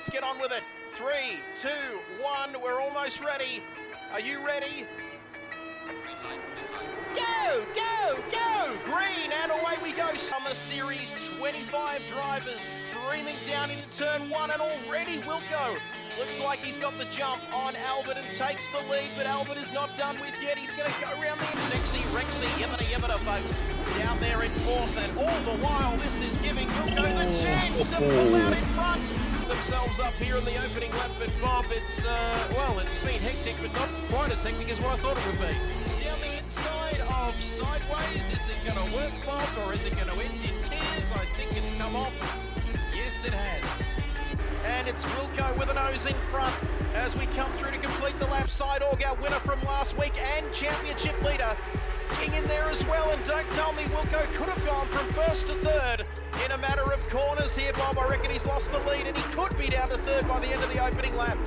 let's get on with it. 3, 2, 1, we're almost ready. Are you ready? Go, go, go! Green, and away we go. Summer Series 25 drivers streaming down into turn 1, and already Wilco looks like he's got the jump on Albert and takes the lead, but Albert is not done with yet. He's going to go around the Sexy Rexy, yibbida, folks, down there in 4th, and all the while this is giving Wilco the chance to pull out in front. Themselves up here in the opening lap, but Bob, it's been hectic, but not quite as hectic as what I thought it would be. Down the inside of Sideways, is it going to work, Bob, or is it going to end in tears? I think it's come off. Yes, it has. And it's Wilco with a nose in front as we come through to complete the lap. Sideorg, our winner from last week and championship leader, King in there as well. And don't tell me Wilco could have gone from 1st to 3rd in a matter of corners here, Bob. I reckon he's lost the lead, and he could be down to 3rd by the end of the opening lap.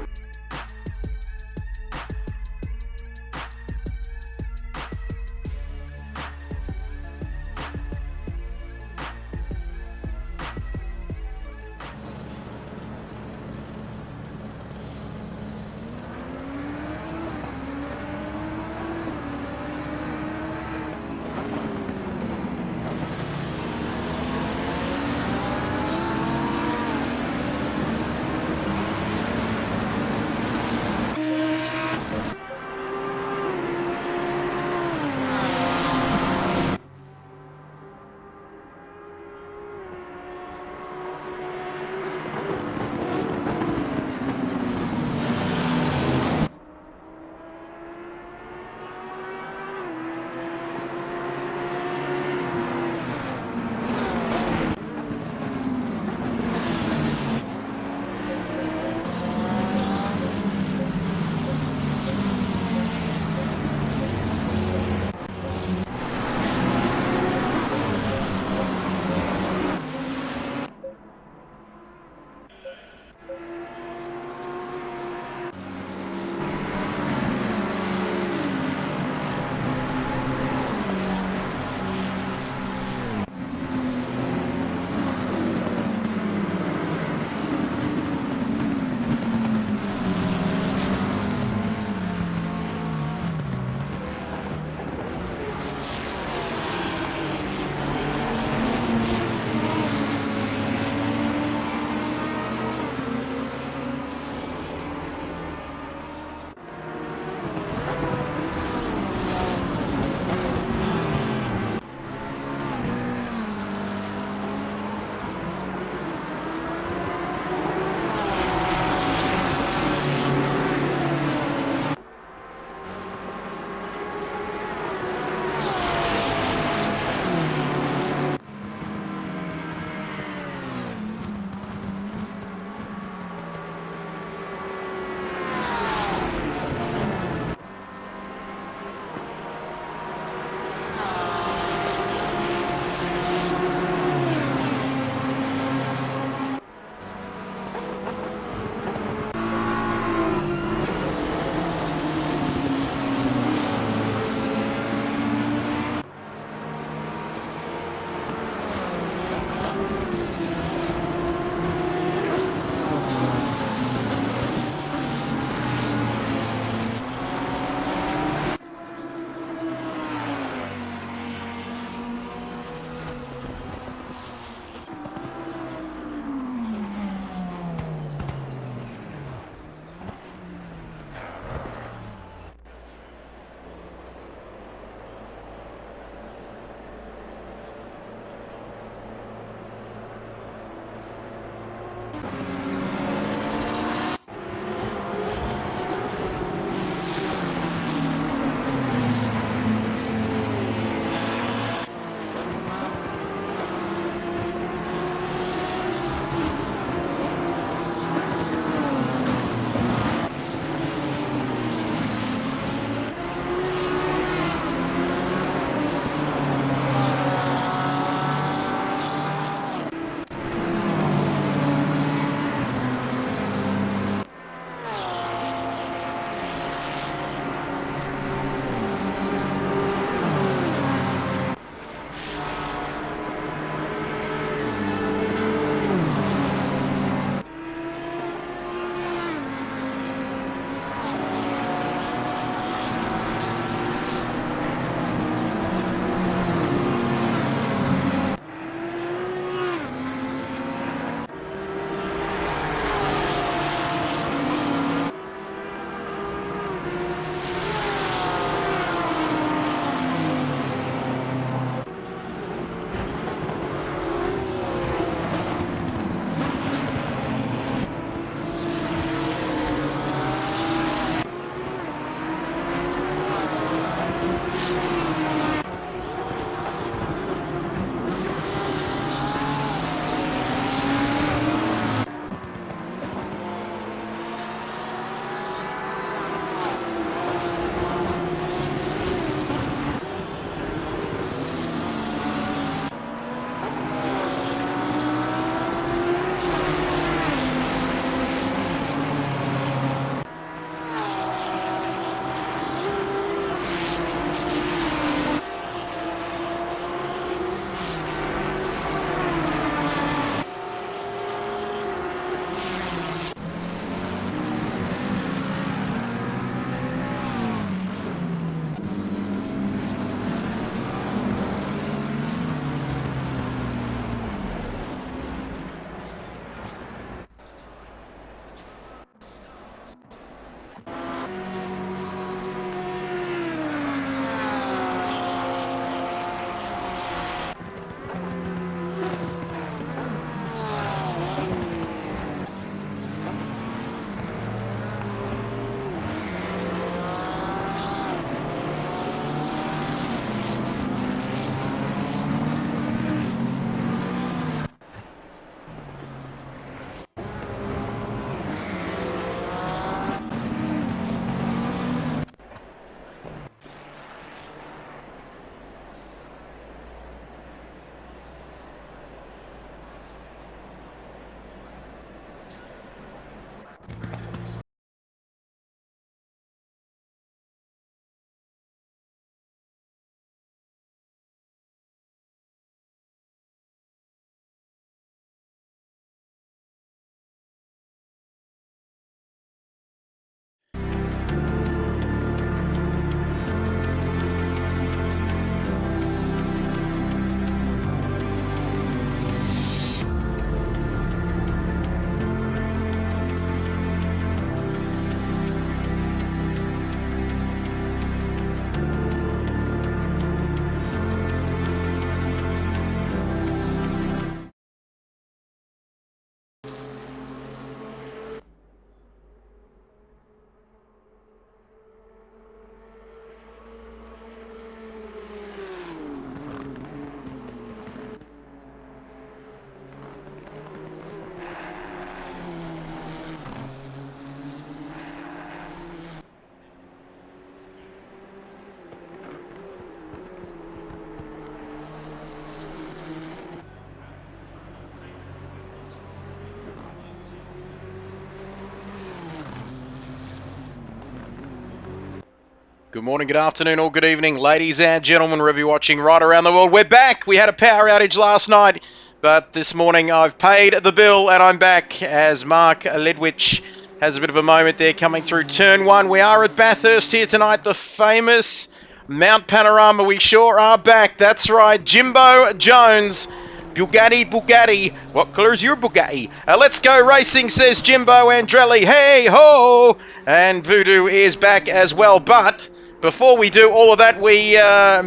Good morning, good afternoon, or good evening, ladies and gentlemen, wherever you're watching right around the world. We're back. We had a power outage last night, but this morning I've paid the bill and I'm back as Mark Ledwich has a bit of a moment there coming through turn one. We are at Bathurst here tonight, the famous Mount Panorama. We sure are back. That's right, Jimbo Jones. Bugatti. What colour is your Bugatti? Let's go racing, says Jimbo Andrelli. Hey ho! And Voodoo is back as well. But before we do all of that, we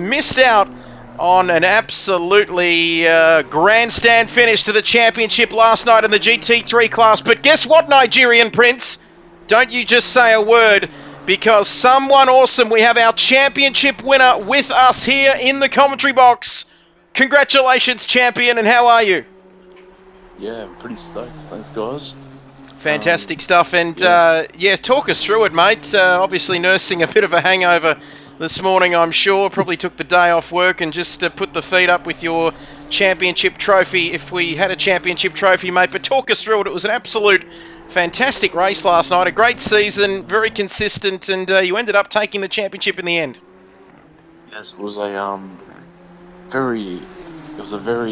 missed out on an absolutely grandstand finish to the championship last night in the GT3 class. But guess what, Nigerian Prince? Don't you just say a word, because someone awesome, we have our championship winner with us here in the commentary box. Congratulations, champion, and how are you? Yeah, I'm pretty stoked. Thanks, guys. Fantastic stuff. And yeah. Talk us through it, mate. Obviously nursing a bit of a hangover this morning, I'm sure. Probably took the day off work and just put the feet up with your championship trophy, if we had a championship trophy, mate. But talk us through it. It was an absolute fantastic race last night. A great season, very consistent, and you ended up taking the championship in the end. Yes, it was a very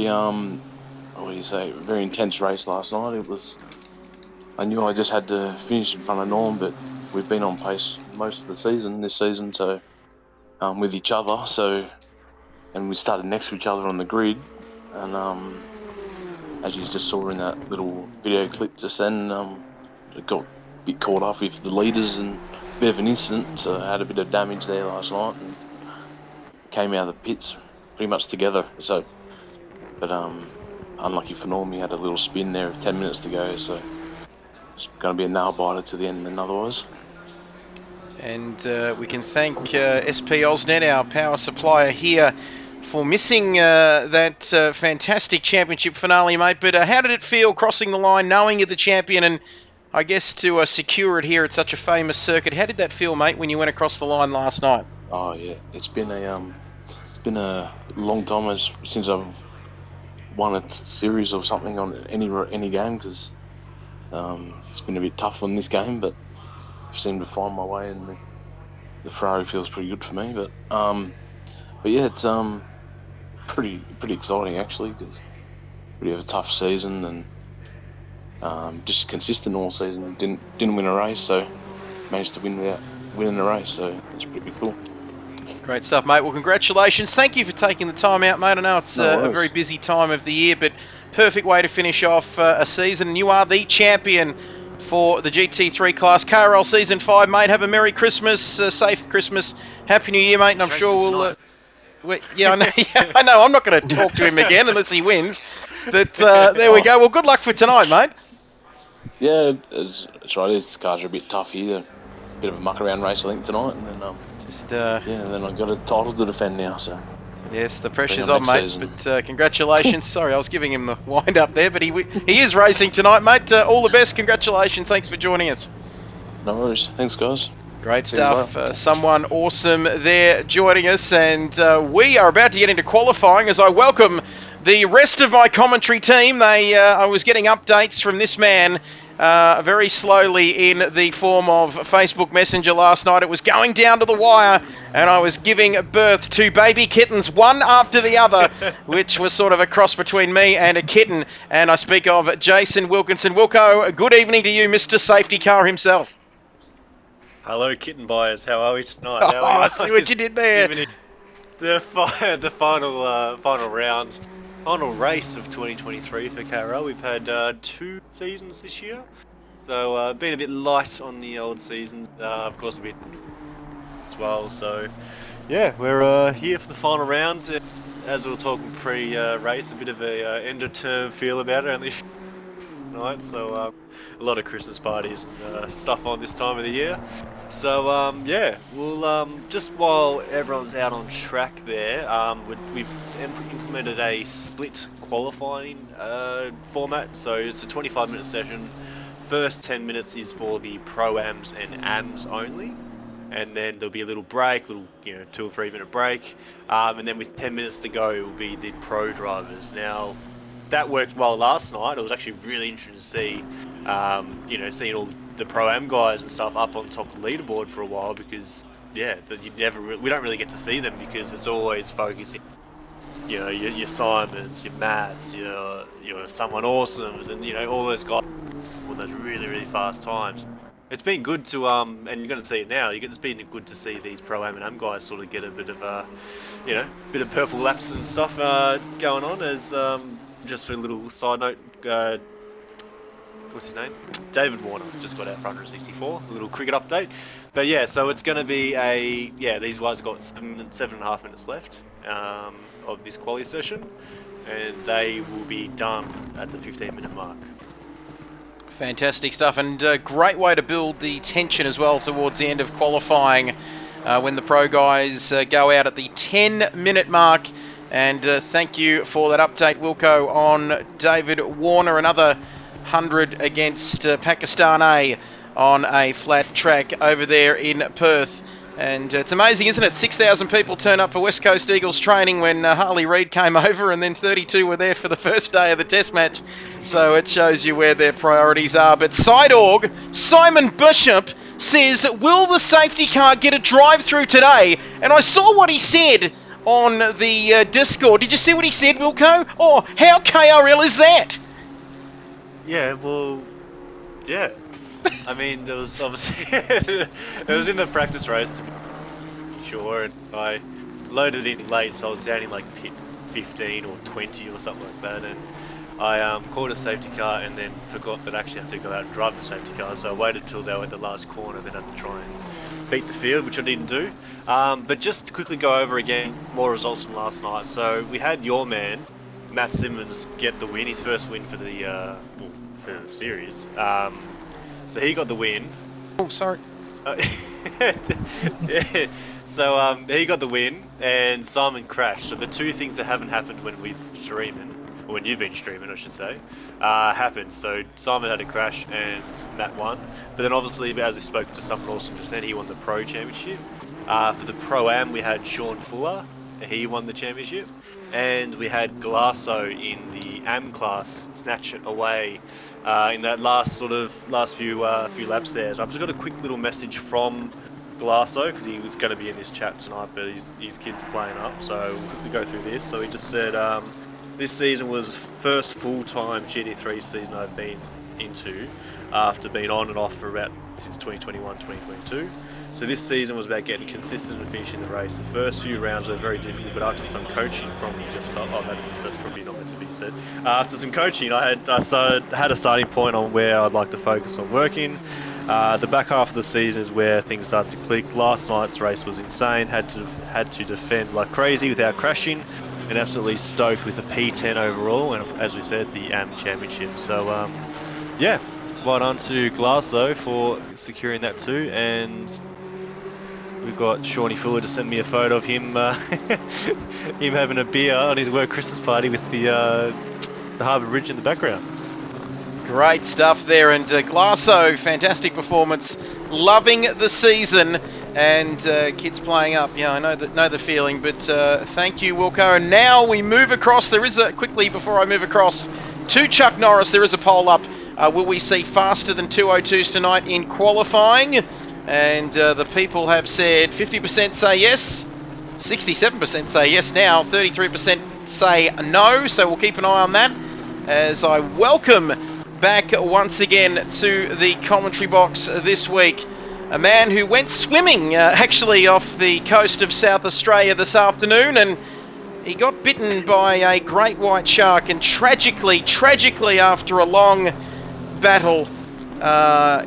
what do you say, very intense race last night. I knew I just had to finish in front of Norm, but we've been on pace most of this season, so with each other. So, and we started next to each other on the grid, and as you just saw in that little video clip just then, it got a bit caught up with the leaders and a bit of an incident. So I had a bit of damage there last night and came out of the pits pretty much together. So, but unlucky for Norm, he had a little spin there 10 minutes to go. So it's going to be a nail biter to the end, and otherwise. And we can thank SP Osnet, our power supplier here, for missing that fantastic championship finale, mate. But how did it feel crossing the line, knowing you're the champion, and I guess to secure it here at such a famous circuit? How did that feel, mate, when you went across the line last night? Oh yeah, it's been a long time since I've won a series or something on any game, because it's been a bit tough on this game, but I've seemed to find my way, and the Ferrari feels pretty good for me. But yeah, it's pretty exciting actually, because we have a tough season and just consistent all season. Didn't win a race, so managed to win without winning a race, so it's pretty cool. Great stuff, mate. Well, congratulations. Thank you for taking the time out, mate. I know it's a very busy time of the year, but perfect way to finish off a season. And you are the champion for the GT3 class. KRL Season 5, mate. Have a Merry Christmas, safe Christmas, Happy New Year, mate. And I'm sure we'll... yeah, I know. Yeah, I know. I'm not going to talk to him again unless he wins. But there we go. Well, good luck for tonight, mate. Yeah, it's right. These cars are a bit tough here. A bit of a muck around race, I think, tonight, and then and then I've got a title to defend now. So yes, the pressure's on, mate. Season. But congratulations. Sorry, I was giving him the wind up there, but he is racing tonight, mate. All the best. Congratulations. Thanks for joining us. No worries. Thanks, guys. Great stuff. Someone awesome there joining us, and we are about to get into qualifying as I welcome the rest of my commentary team. I was getting updates from this man very slowly in the form of Facebook Messenger last night. It was going down to the wire, and I was giving birth to baby kittens, one after the other, which was sort of a cross between me and a kitten. And I speak of Jason Wilkinson. Wilco, good evening to you, Mr. Safety Car himself. Hello, kitten buyers. How are we tonight? I see what you did there. The final round, final race of 2023 for KRL. We've had 2 seasons this year, so been a bit light on the old seasons. Of course, a bit as well. So yeah, we're here for the final round. As we were talking pre-race, a bit of a end-of-term feel about it only tonight. So a lot of Christmas parties and stuff on this time of the year. So yeah, we'll just while everyone's out on track there, we've implemented a split qualifying format. So it's a 25-minute session. First 10 minutes is for the Pro-Ams and Ams only, and then there'll be a little break, 2 or 3 minute break, and then with 10 minutes to go, it will be the Pro drivers. Now, that worked well last night. It was actually really interesting to see, seeing all the Pro-Am guys and stuff up on top of the leaderboard for a while, because that we don't really get to see them because it's always focusing, your Simons, your Matts, your someone awesomes, and all those guys with those really really fast times. It's been good to and you're going to see it now. It's been good to see these pro M&M guys sort of get a bit of bit of purple laps and stuff going on. As just for a little side note, what's his name? David Warner just got out for 164. A little cricket update. But yeah, so it's going to be these guys have got 7.5 minutes left of this quali session, and they will be done at the 15-minute mark. Fantastic stuff, and a great way to build the tension as well towards the end of qualifying when the pro guys go out at the 10-minute mark. And thank you for that update, Wilco, on David Warner. Another 100 against Pakistan A on a flat track over there in Perth. And it's amazing, isn't it? 6,000 people turn up for West Coast Eagles training when Harley Reid came over, and then 32 were there for the first day of the test match. So it shows you where their priorities are. But Side Org, Simon Bishop, says, will the safety car get a drive-through today? And I saw what he said on the Discord. Did you see what he said, Wilco? Oh, how KRL is that? Yeah, well, yeah. I mean, there was obviously it was in the practice race to be sure, and I loaded in late, so I was down in like pit 15 or 20 or something like that, and I caught a safety car and then forgot that I actually had to go out and drive the safety car, so I waited till they were at the last corner, then had to try and beat the field, which I didn't do. But just to quickly go over again more results from last night. So we had your man Matt Simmons get the win, his first win for the series. So he got the win. Oh, sorry. Yeah. So he got the win, and Simon crashed. So the two things that haven't happened when we've been streaming, or when you've been streaming, I should say, happened. So Simon had a crash, and Matt won. But then obviously, as we spoke to someone awesome just then, he won the Pro Championship. For the Pro-Am, we had Sean Fuller. He won the championship. And we had Glasso in the AM class snatch it away in that last few laps there. So I've just got a quick little message from Glasso, because he was going to be in this chat tonight, but his kids are playing up, so we'll quickly go through this. So he just said, this season was first full-time GT3 season I've been into after being on and off for about since 2021, 2022. So this season was about getting consistent and finishing the race. The first few rounds were very difficult, but after some coaching from that's probably not meant to be said. After some coaching, I had a starting point on where I'd like to focus on working. The back half of the season is where things started to click. Last night's race was insane. Had to defend like crazy without crashing, and absolutely stoked with a P10 overall, and as we said, the AM Championship. So yeah, well done to Glasso for securing that too, and we've got Shawnee Fuller to send me a photo of him him having a beer on his work Christmas party with the Harbour Bridge in the background. Great stuff there, and Glasso, fantastic performance, loving the season, and kids playing up. Yeah, I know the feeling, but thank you, Wilco. And now we move across. Quickly before I move across to Chuck Norris, there is a poll up. Will we see faster than 202s tonight in qualifying? And the people have said 50% say yes, 67% say yes now, 33% say no, so we'll keep an eye on that as I welcome back once again to the commentary box this week a man who went swimming actually off the coast of South Australia this afternoon, and he got bitten by a great white shark, and tragically after a long battle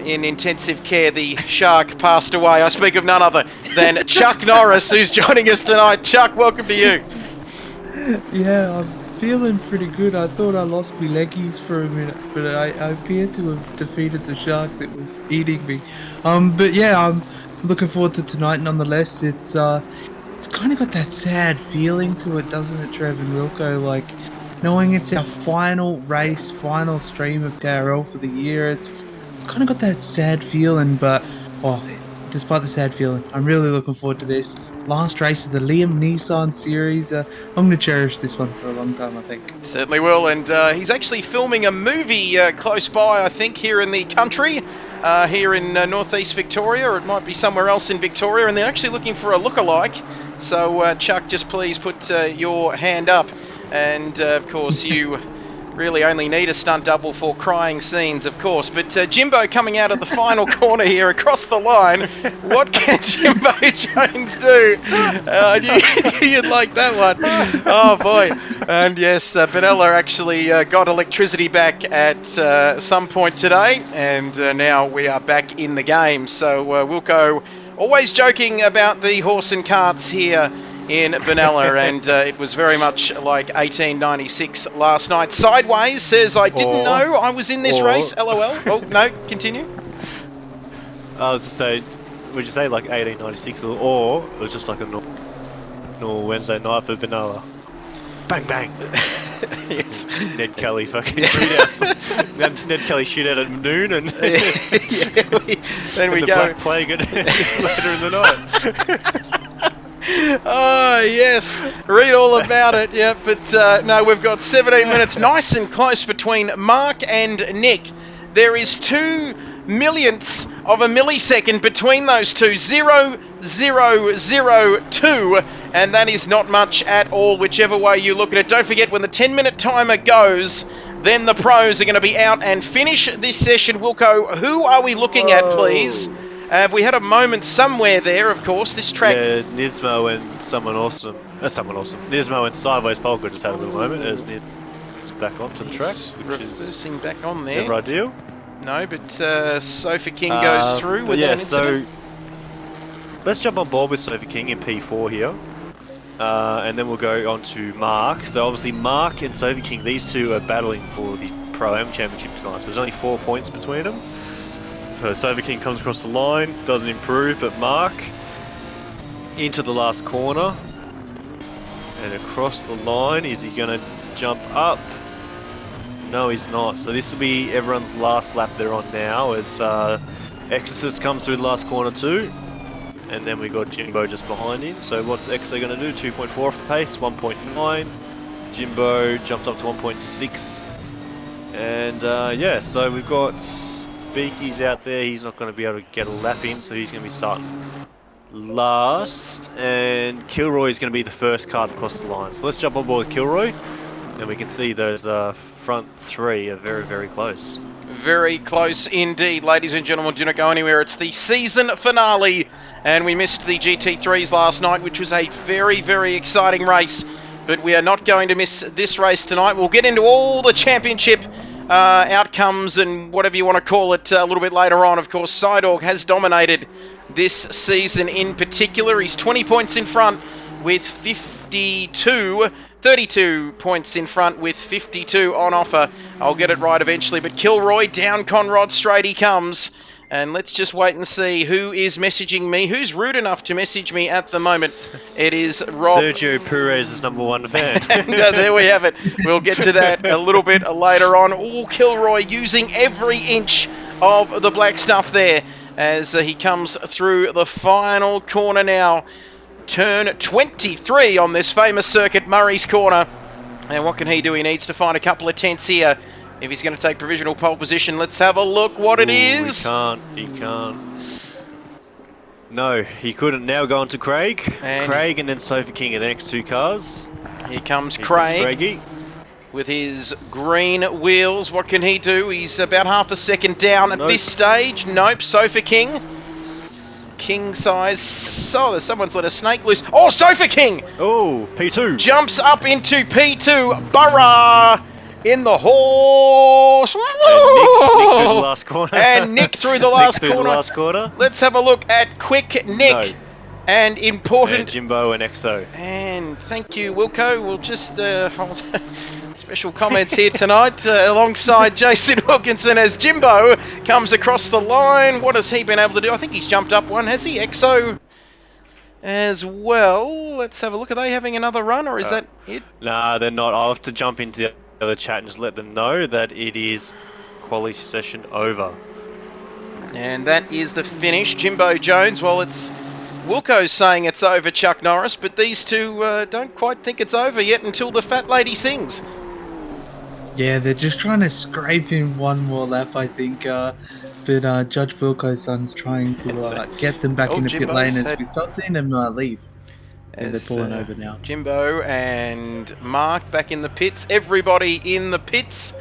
in intensive care, the shark passed away. I speak of none other than Chuck Norris, who's joining us tonight. Chuck, welcome to you. Yeah, I'm feeling pretty good. I thought I lost my leggies for a minute, but I appear to have defeated the shark that was eating me. But yeah, I'm looking forward to tonight nonetheless. It's kind of got that sad feeling to it, doesn't it, Trev and Wilco? Like, knowing it's our final race, final stream of KRL for the year, it's kind of got that sad feeling, but despite the sad feeling, I'm really looking forward to this. Last race of the Liam Nissan series. I'm going to cherish this one for a long time, I think. Certainly will, and he's actually filming a movie close by, I think, here in the country, here in northeast Victoria, or it might be somewhere else in Victoria, and they're actually looking for a lookalike. So, Chuck, just please put your hand up, and of course you really only need a stunt double for crying scenes, of course. But Jimbo coming out of the final corner here across the line. What can Jimbo Jones do? You'd like that one. Oh, boy. And yes, Benella actually got electricity back at some point today. And now we are back in the game. So Wilco always joking about the horse and carts here in Benella, and it was very much like 1896 last night. Sideways says, I didn't know I was in this race, LOL. Oh, no, continue. I was to say, would you say like 1896, or it was just like a normal Wednesday night for Benella? Bang, bang. Yes. Ned Kelly fucking shootouts. Ned Kelly shootout at noon, and then we the go. Black Plague later in the night. Oh, yes. Read all about it. Yeah, but no, we've got 17 minutes nice and close between Mark and Nick. There is 2 millionths of a millisecond between those two. 0.002, and that is not much at all, whichever way you look at it. Don't forget, when the 10-minute timer goes, then the pros are going to be out and finish this session. Wilco, who are we looking at, please? Have we had a moment somewhere there, of course, this track... Yeah, Nismo and someone awesome. Nismo and Sideways Polka just had a little moment as Nismo's back onto the track, which reversing is back on there. never ideal. No, but Sophie King goes through with an incident. So let's jump on board with Sophie King in P4 here. And then we'll go on to Mark. So obviously Mark and Sophie King, these two are battling for the Pro-Am Championship tonight. So there's only 4 points between them. So Sophie King comes across the line, doesn't improve, but Mark into the last corner. And across the line, is he going to jump up? No, he's not. So this will be everyone's last lap they're on now as Exorcist comes through the last corner too. And then we got Jimbo just behind him. So what's Exo going to do? 2.4 off the pace, 1.9. Jimbo jumps up to 1.6. And yeah, so we've got Beaky's out there. He's not going to be able to get a lap in, so he's going to be starting last. And Kilroy's going to be the first car to cross the line. So let's jump on board with Kilroy. And we can see those front three are very, very close. Very close indeed, ladies and gentlemen. Do not go anywhere. It's the season finale, and we missed the GT3s last night, which was a very, very exciting race. But we are not going to miss this race tonight. We'll get into all the championship outcomes and whatever you want to call it a little bit later on. Of course, Sidorg has dominated this season in particular. He's 20 points in front with 32 points in front with 52 on offer. I'll get it right eventually, but Kilroy down Conrod straight he comes. And let's just wait and see who is messaging me. Who's rude enough to message me at the moment? It is Rob. Sergio Perez's #1 fan. And there we have it. We'll get to that a little bit later on. Oh, Kilroy using every inch of the black stuff there as he comes through the final corner now. Turn 23 on this famous circuit, Murray's Corner. And what can he do? He needs to find a couple of tenths here if he's going to take provisional pole position. Let's have a look what it is. He can't. No, he couldn't. Now go on to Craig. Craig and then Sophie King are the next two cars. Here comes Craig with his green wheels. What can he do? He's about half a second down at this stage. Nope, Sophie King. King size. Oh, someone's let a snake loose. Oh, Sophie King! Oh, P2. Jumps up into P2. Burra! In the horse. And Nick through the last corner. And Nick through the last corner. Let's have a look at quick Nick. No. And important. And Jimbo and Exo. And thank you, Wilco. We'll just hold special comments here tonight alongside Jason Wilkinson as Jimbo comes across the line. What has he been able to do? I think he's jumped up one, has he? Exo as well. Let's have a look. Are they having another run, or is that it? Nah, they're not. I'll have to jump into the other chat and just let them know that it is quality session over. And that is the finish. Jimbo Jones, well, it's Wilco's saying it's over, Chuck Norris, but these two don't quite think it's over yet until the fat lady sings. Yeah, they're just trying to scrape in one more lap, I think. But Judge Wilco's son's trying to get them back in the pit lane as we start seeing them leave. Yeah, they're pulling over now. Jimbo and Mark back in the pits. Everybody in the pits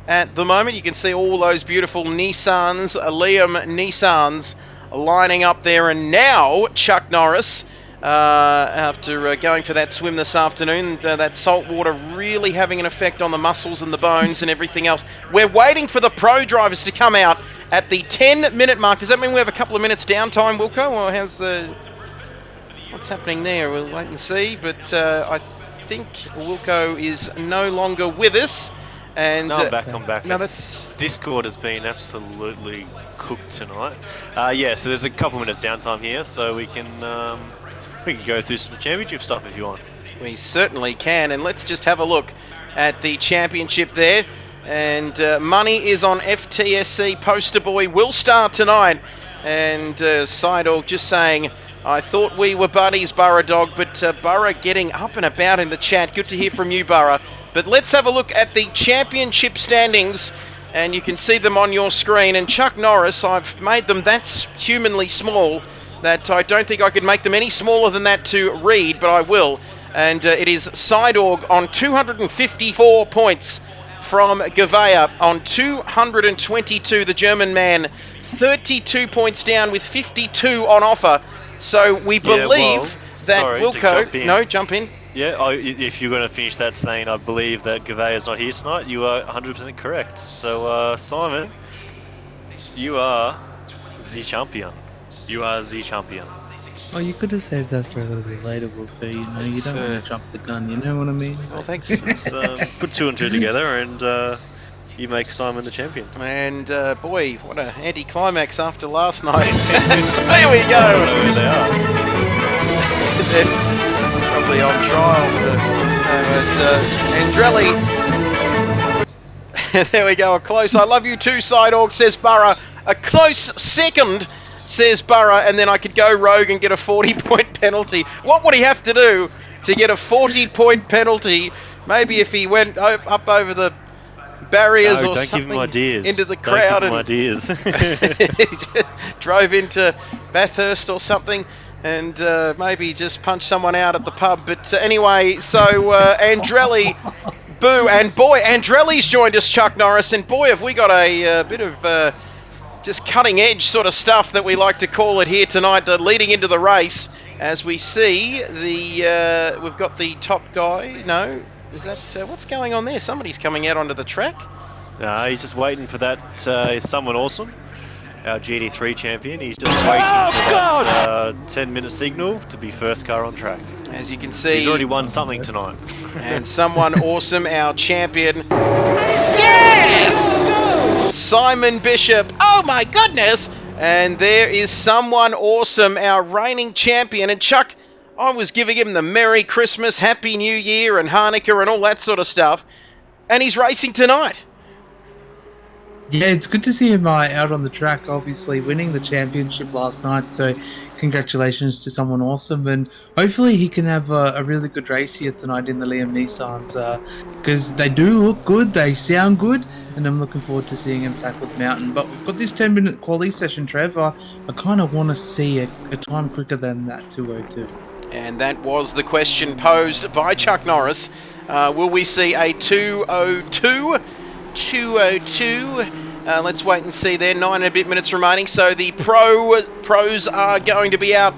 at the moment. You can see all those beautiful Nissans, Liam Nissans, lining up there. And now Chuck Norris, after going for that swim this afternoon, that salt water really having an effect on the muscles and the bones and everything else. We're waiting for the pro drivers to come out at the 10-minute mark. Does that mean we have a couple of minutes downtime, Wilco? Or how's what's happening there? We'll wait and see. But I think Wilco is no longer with us. And no, I'm back. No, that's... Discord has been absolutely cooked tonight. Yeah, so there's a couple minutes downtime here, so we can go through some championship stuff if you want. We certainly can, and let's just have a look at the championship there. And money is on FTSC. Poster Boy will start tonight. And Seidel just saying, I thought we were buddies, Burra Dog, but Burra getting up and about in the chat. Good to hear from you, Burra. But let's have a look at the championship standings, and you can see them on your screen. And Chuck Norris, I've made them that humanly small that I don't think I could make them any smaller than that to read, but I will. And it is Seidorg on 254 points from Gavea on 222, the German man, 32 points down with 52 on offer. So we believe that Wilco... No, jump in. Yeah, if you're going to finish that saying, I believe that Gavea is not here tonight, you are 100% correct. So, Simon, you are the champion. You are the champion. Oh, you could have saved that for a little bit later, Wilco. You know, you don't want to jump the gun, you know what I mean? Well, thanks. Let's put two and two together and you make Simon the champion. And, boy, what an anticlimax after last night. There we go! I don't know where they are. Probably on trial for Andrelli. There we go, a close. I love you too, Seidorg, says Burra. A close second, says Burra, and then I could go rogue and get a 40-point penalty. What would he have to do to get a 40-point penalty? Maybe if he went up over the barriers or something into the crowd and ideas. just drove into Bathurst or something. And maybe just punch someone out at the pub. But anyway, so Andrelli, boo, and boy, Andrelli's joined us, Chuck Norris, and boy, have we got a bit of just cutting-edge sort of stuff that we like to call it here tonight, leading into the race. As we see, we've got the top guy. No, is that what's going on there? Somebody's coming out onto the track. He's just waiting for that. Someone awesome. Our GT3 champion, he's just waiting for that 10-minute signal to be first car on track. As you can see, he's already won something tonight. And someone awesome, our champion. Yes! Simon Bishop. Oh my goodness! And there is someone awesome, our reigning champion. And Chuck, I was giving him the Merry Christmas, Happy New Year and Hanukkah and all that sort of stuff. And he's racing tonight. Yeah, it's good to see him out on the track, obviously winning the championship last night, so congratulations to someone awesome, and hopefully he can have a really good race here tonight in the Liam Nissans, because they do look good, they sound good, and I'm looking forward to seeing him tackle the mountain. But we've got this 10-minute quali session, Trevor. I kind of want to see a time quicker than that 2:02. And that was the question posed by Chuck Norris. Will we see a 2:02? 2:02. Let's wait and see there. 9 and a bit minutes remaining. So the pros are going to be out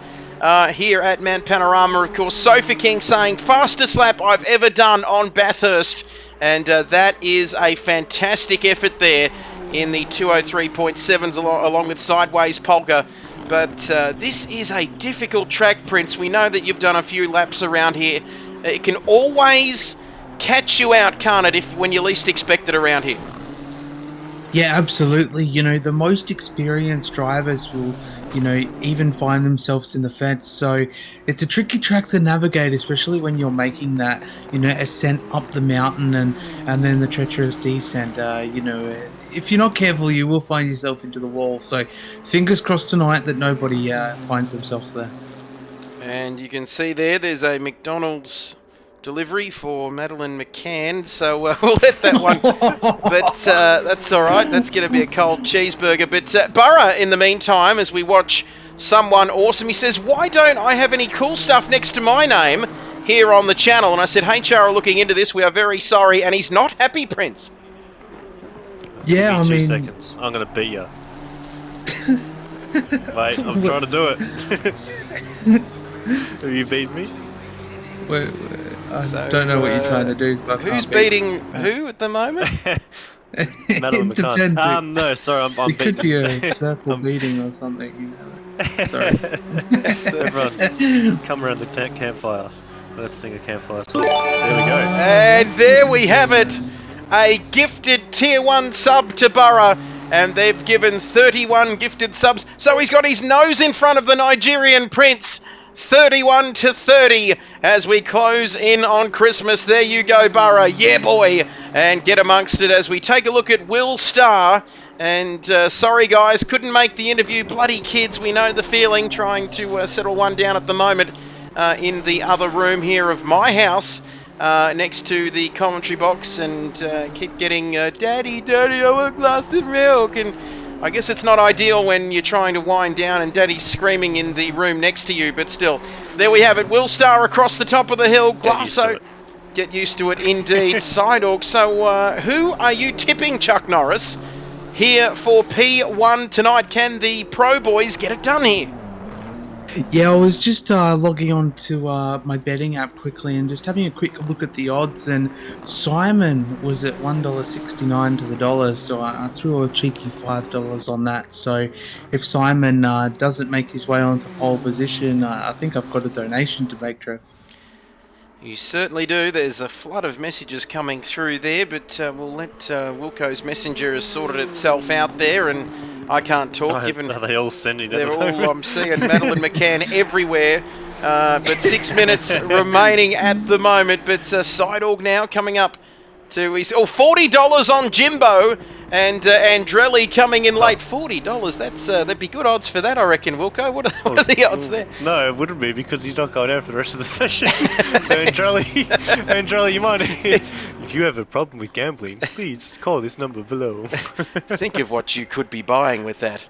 here at Mount Panorama. Of course, Sofa King saying fastest lap I've ever done on Bathurst. And that is a fantastic effort there in the 2:03.7s along with Sideways Polka. But this is a difficult track, Prince. We know that you've done a few laps around here. It can always catch you out, can't it, when you least expect it around here? Yeah, absolutely. You know, the most experienced drivers will, you know, even find themselves in the fence. So it's a tricky track to navigate, especially when you're making that, you know, ascent up the mountain and then the treacherous descent. You know, if you're not careful, you will find yourself into the wall. So, fingers crossed tonight that nobody finds themselves there. And you can see there's a McDonald's delivery for Madeline McCann, so we'll let that one. But that's all right. That's going to be a cold cheeseburger. But Burra, in the meantime, as we watch someone awesome, he says, "Why don't I have any cool stuff next to my name here on the channel?" And I said, HR are looking into this. We are very sorry. And he's not happy, Prince. Yeah, I 2 mean, seconds. I'm gonna beat you. Mate, I'm trying to do it. Have you beaten me? I don't know what you're trying to do. So who's beating who at the moment? Madeline McCann. No, sorry, I'm it could beating. be a circle beating or something. You know. Sorry. Everyone, come around the campfire. Let's sing a campfire song. There we go. And there we have it. A gifted Tier 1 sub to Burra. And they've given 31 gifted subs. So he's got his nose in front of the Nigerian Prince. 31 to 30 as we close in on Christmas. There you go, Burra. Yeah, boy. And get amongst it as we take a look at Will Starr. And sorry, guys, couldn't make the interview. Bloody kids, we know the feeling. Trying to settle one down at the moment in the other room here of my house. Next to the commentary box, and keep getting, Daddy, I want a glass of milk. And I guess it's not ideal when you're trying to wind down and Daddy's screaming in the room next to you, but still, there we have it. Will Starr across the top of the hill. Glasso, get used to it indeed. Sidehawk. So who are you tipping, Chuck Norris, here for P1 tonight? Can the Pro Boys get it done here? Yeah, I was just logging on to my betting app quickly and just having a quick look at the odds, and Simon was at $1.69 to the dollar, so I threw a cheeky $5 on that. So if Simon doesn't make his way onto pole position, I think I've got a donation to make, Trev. You certainly do. There's a flood of messages coming through there, but we'll let Wilco's messenger has sorted itself out there, and I can't talk. Given are they all sending? They're all. I'm seeing Madeline McCann everywhere. But 6 minutes remaining at the moment. But Sidehawk now coming up to his $40 on Jimbo, and Andrelli coming in late. $40. That'd be good odds for that, I reckon. Wilco, what are the odds there? No, it wouldn't be, because he's not going out for the rest of the session. So Andrelli, you might. If you have a problem with gambling, please call this number below. Think of what you could be buying with that.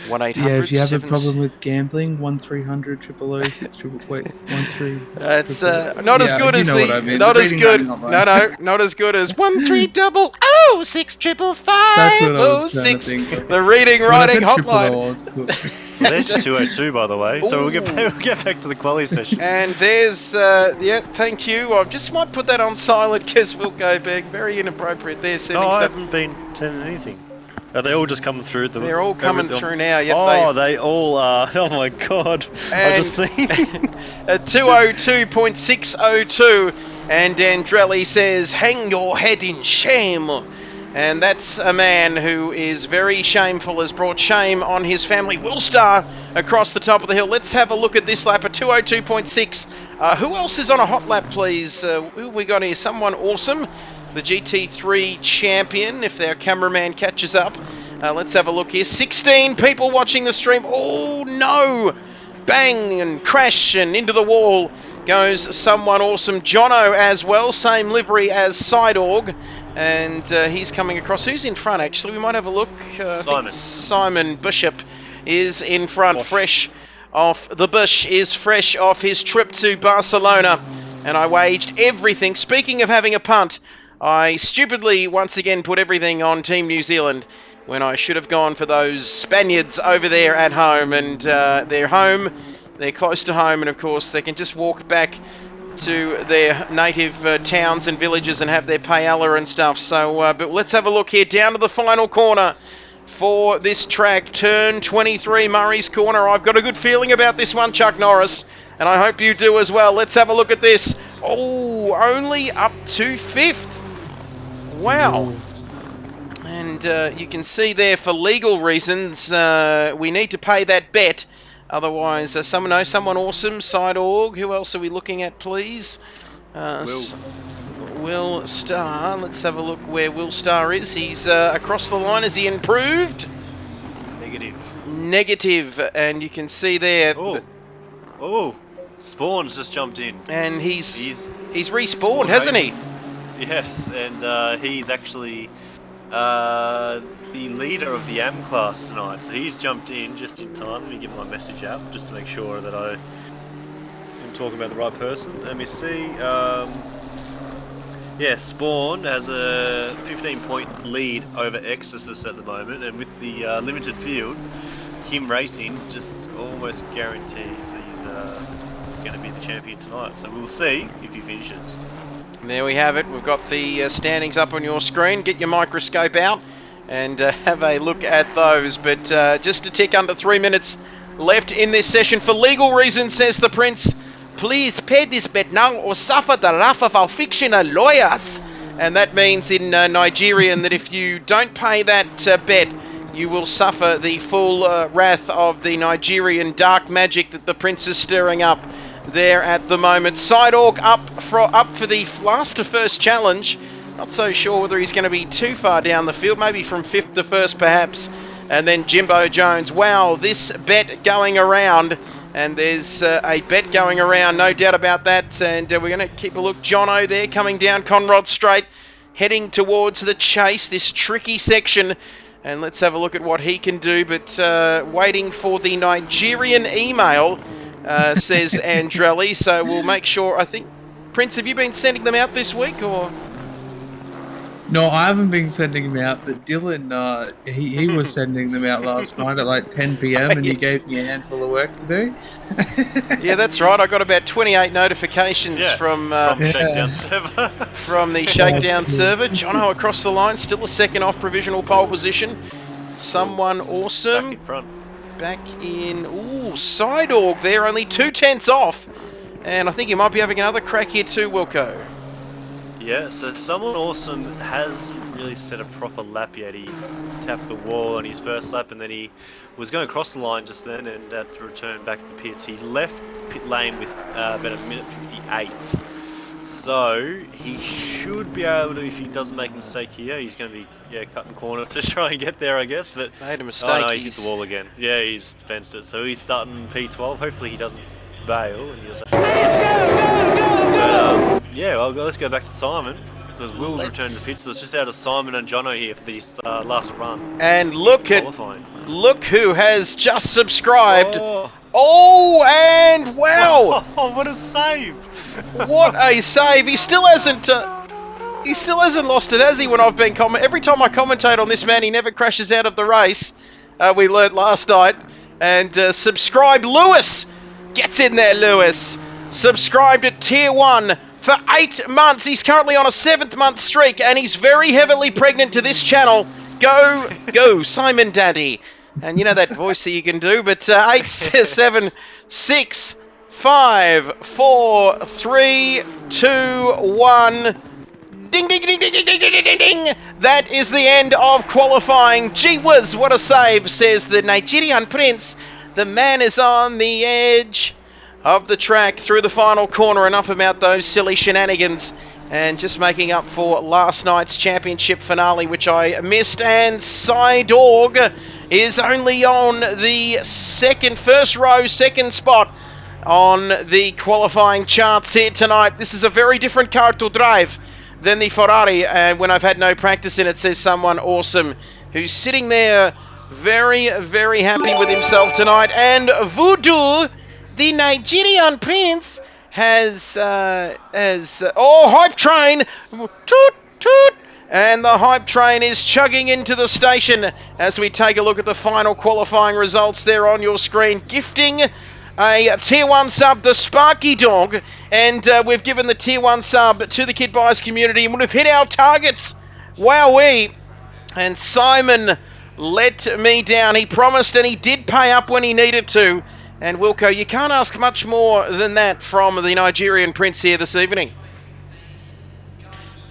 1-800. Yeah, if you have a problem with gambling, 1-300-000-6 wait, 13. It's not as good as the. I mean. Not as good. Not as good as 1-300-655. That's what I was trying to think of. The reading writing hotline. Well, there's 202, by the way. So we'll get back to the quali session. And there's thank you. I just might put that on silent because we'll go being very inappropriate there. I haven't been sending anything. Are they all just coming through? They're all coming through now. Yep, they all are. Oh my god. I just seen. 202.602. And Andrelli says, hang your head in shame. And that's a man who is very shameful, has brought shame on his family. Will Starr across the top of the hill. Let's have a look at this lap, at 202.6. Who else is on a hot lap, please? Who have we got here? Someone awesome. The GT3 champion, if their cameraman catches up. Let's have a look here. 16 people watching the stream. Oh, no. Bang and crash and into the wall goes someone awesome. Jono as well. Same livery as Sidehawk. And he's coming across. Who's in front, actually? We might have a look. I think Simon Bishop is in front. Bosh. Fresh off. The Bush is fresh off his trip to Barcelona. And I waged everything. Speaking of having a punt, I stupidly once again put everything on Team New Zealand when I should have gone for those Spaniards over there at home. And they're home, they're close to home, and of course they can just walk back to their native towns and villages and have their paella and stuff. So, but let's have a look here, down to the final corner for this track. Turn 23, Murray's Corner. I've got a good feeling about this one, Chuck Norris, and I hope you do as well. Let's have a look at this. Oh, only up to 5th. Wow. And you can see there, for legal reasons, we need to pay that bet. Otherwise, someone awesome, Sidehawk. Who else are we looking at, please? Will Star. Let's have a look where Will Star is. He's across the line. Has he improved? Negative. And you can see there. Oh, Spawn's just jumped in. And he's respawned, hasn't he? Yes, and he's actually the leader of the AM class tonight. So he's jumped in just in time. Let me get my message out just to make sure that I am talking about the right person. Let me see. Yeah, Spawn has a 15-point lead over Exorcist at the moment, and with the limited field, him racing just almost guarantees he's going to be the champion tonight. So we'll see if he finishes. There we have it. We've got the standings up on your screen. Get your microscope out and have a look at those. But just a tick under 3 minutes left in this session. For legal reasons, says the Prince, please pay this bet now or suffer the wrath of our fictional lawyers. And that means in Nigerian that if you don't pay that bet, you will suffer the full wrath of the Nigerian dark magic that the Prince is stirring up there at the moment. Sidorg up for the last to first challenge. Not so sure whether he's going to be too far down the field, maybe from fifth to first perhaps. And then Jimbo Jones. Wow, this bet going around. And there's a bet going around, no doubt about that. And we're going to keep a look. Jono there coming down Conrod Straight, heading towards the chase, this tricky section. And let's have a look at what he can do. But waiting for the Nigerian email, says Andrelli. So we'll make sure. I think, Prince, have you been sending them out this week? Or? No, I haven't been sending them out, but Dylan, he was sending them out last night at like 10 p.m. and he gave me a handful of work to do. Yeah, that's right. I got about 28 notifications from Shakedown server. From the Shakedown server. Jono across the line, still a second off provisional pole position. Someone awesome. Back in front. Back in. Ooh, Sidorg there, only 2/10 off. And I think he might be having another crack here too, Wilco. Yeah, so someone awesome hasn't really set a proper lap yet. He tapped the wall on his first lap and then he was going across the line just then and had to return back to the pits. He left the pit lane with about a minute 58. So he should be able to, if he doesn't make a mistake here, he's going to be cutting corners to try and get there, I guess. But made a mistake. Oh no, he's hit the wall again. Yeah, he's fenced it. So he's starting P12. Hopefully he doesn't bail and he doesn't actually start. But yeah, well, let's go back to Simon because Will's returned to the pits. So it's just out of Simon and Jono here for this last run. And look who has just subscribed. Oh, and wow! Oh, what a save! What a save! He still hasn't lost it, has he? When I've been every time I commentate on this man, he never crashes out of the race. We learnt last night. And subscribe, Lewis gets in there. Lewis subscribed at Tier 1 for 8 months. He's currently on a 7th month streak, and he's very heavily pregnant to this channel. Go, Simon Daddy. And you know that voice that you can do, but 8, 7, 6, 5, 4, 3, 2, 1. Ding, ding, ding, ding, ding, ding, ding, ding, ding. That is the end of qualifying. Gee whiz, what a save, says the Nigerian Prince. The man is on the edge of the track through the final corner. Enough about those silly shenanigans. And just making up for last night's championship finale, which I missed. And Sidorg is only on the first row, second spot on the qualifying charts here tonight. This is a very different car to drive than the Ferrari, and when I've had no practice in it, says someone awesome who's sitting there very, very happy with himself tonight. And Voodoo, the Nigerian Prince, has hype train, toot, toot, and the hype train is chugging into the station as we take a look at the final qualifying results there on your screen, gifting a Tier 1 sub to Sparky Dog, and we've given the Tier 1 sub to the Kid Buyers community, and we've hit our targets. Wowee! And Simon let me down. He promised and he did pay up when he needed to. And Wilco, you can't ask much more than that from the Nigerian Prince here this evening.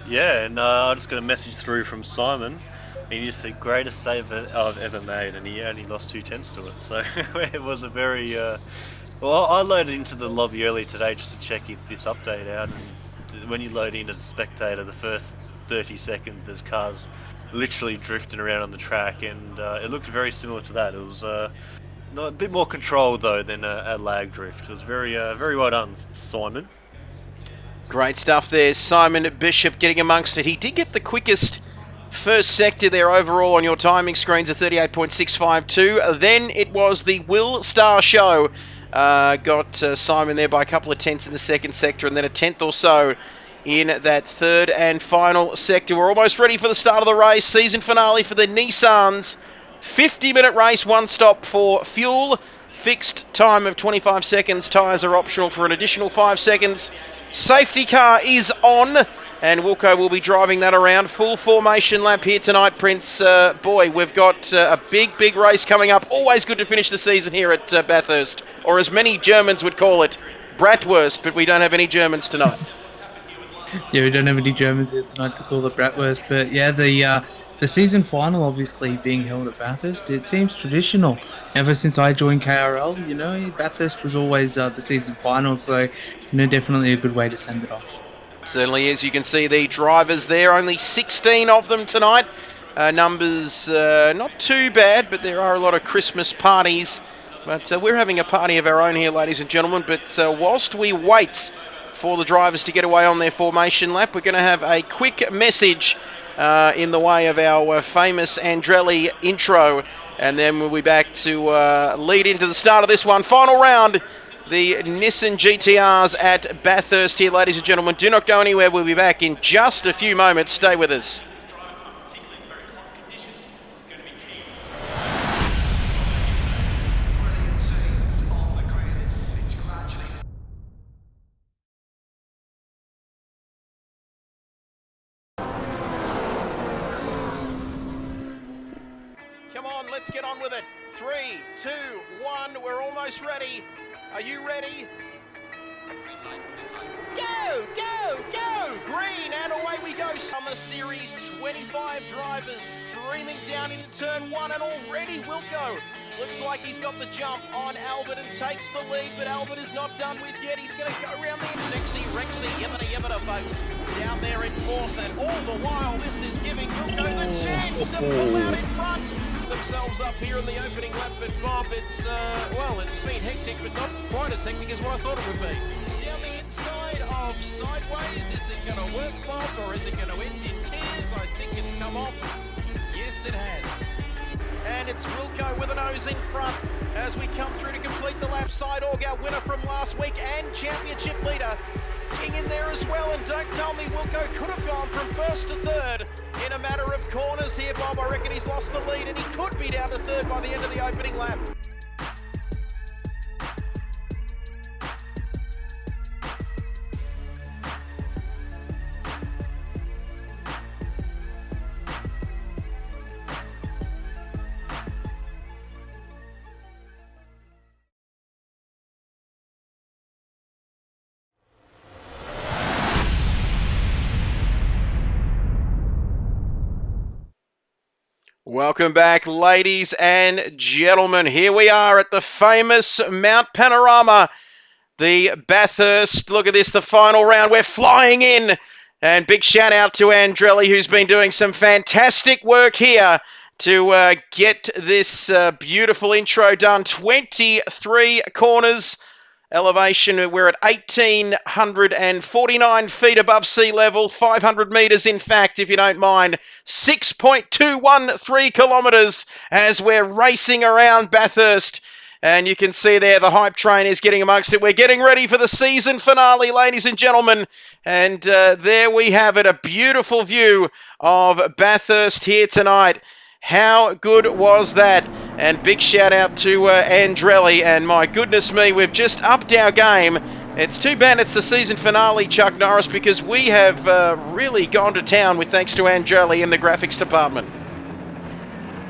Yeah, and I just got a message through from Simon. He just said, greatest save I've ever made, and he only lost 2/10 to it. So it was a very... well, I loaded into the lobby early today just to check if this update out, and when you load in as a spectator, the first 30 seconds, there's cars literally drifting around on the track, and it looked very similar to that. It was a bit more controlled though than a lag drift. It was very well done, Simon. Great stuff there. Simon Bishop getting amongst it. He did get the quickest first sector there overall on your timing screens of 38.652. Then it was the Will Star Show. Got Simon there by a couple of tenths in the second sector, and then a tenth or so in that third and final sector. We're almost ready for the start of the race. Season finale for the Nissans. 50-minute race, one stop for fuel. Fixed time of 25 seconds. Tyres are optional for an additional 5 seconds. Safety car is on, and Wilco will be driving that around. Full formation lap here tonight, Prince. Boy, we've got a big race coming up. Always good to finish the season here at Bathurst, or as many Germans would call it, Bratwurst, but we don't have any Germans tonight. Yeah, we don't have any Germans here tonight to call it Bratwurst, but yeah, the season final obviously being held at Bathurst, it seems traditional. Ever since I joined KRL, you know, Bathurst was always the season final, so, you know, definitely a good way to send it off. Certainly is. You can see the drivers there, only 16 of them tonight. Numbers not too bad, but there are a lot of Christmas parties. But we're having a party of our own here, ladies and gentlemen. But whilst we wait for the drivers to get away on their formation lap, we're going to have a quick message in the way of our famous Andrelli intro, and then we'll be back to lead into the start of this one. Final round, the Nissan GTRs at Bathurst here, ladies and gentlemen. Do not go anywhere. We'll be back in just a few moments. Stay with us. Let's get on with it. 3, 2, 1. We're almost ready. Are you ready? Go, go, go! Green, and away we go. Summer Series 25 drivers streaming down into turn 1, and already Wilco looks like he's got the jump on Albert and takes the lead, but Albert is not done with yet. He's going to go around the sexy Rexy, yibbida, folks, down there in fourth, and all the while this is giving Wilco the chance to pull out in front. Themselves up here in the opening lap, but Bob, it's been hectic, but not quite as hectic as what I thought it would be. Down the inside of Sideways, is it going to work, Bob, or is it going to end in tears? I think it's come off. Yes, it has. And it's Wilco with a nose in front as we come through to complete the lap. Sideorg, our winner from last week and championship leader, King in there as well. And don't tell me Wilco could have gone from first to third in a matter of corners here, Bob. I reckon he's lost the lead, and he could be down to third by the end of the opening lap. Welcome back, ladies and gentlemen. Here we are at the famous Mount Panorama, the Bathurst. Look at this, the final round. We're flying in. And big shout out to Andrelli, who's been doing some fantastic work here to get this beautiful intro done. 23 corners. Elevation, we're at 1,849 feet above sea level, 500 metres in fact, if you don't mind. 6.213 kilometres as we're racing around Bathurst. And you can see there the hype train is getting amongst it. We're getting ready for the season finale, ladies and gentlemen. And there we have it, a beautiful view of Bathurst here tonight. How good was that? And big shout out to Andrelli. And my goodness me, we've just upped our game. It's too bad it's the season finale, Chuck Norris, because we have really gone to town with thanks to Andrelli in the graphics department.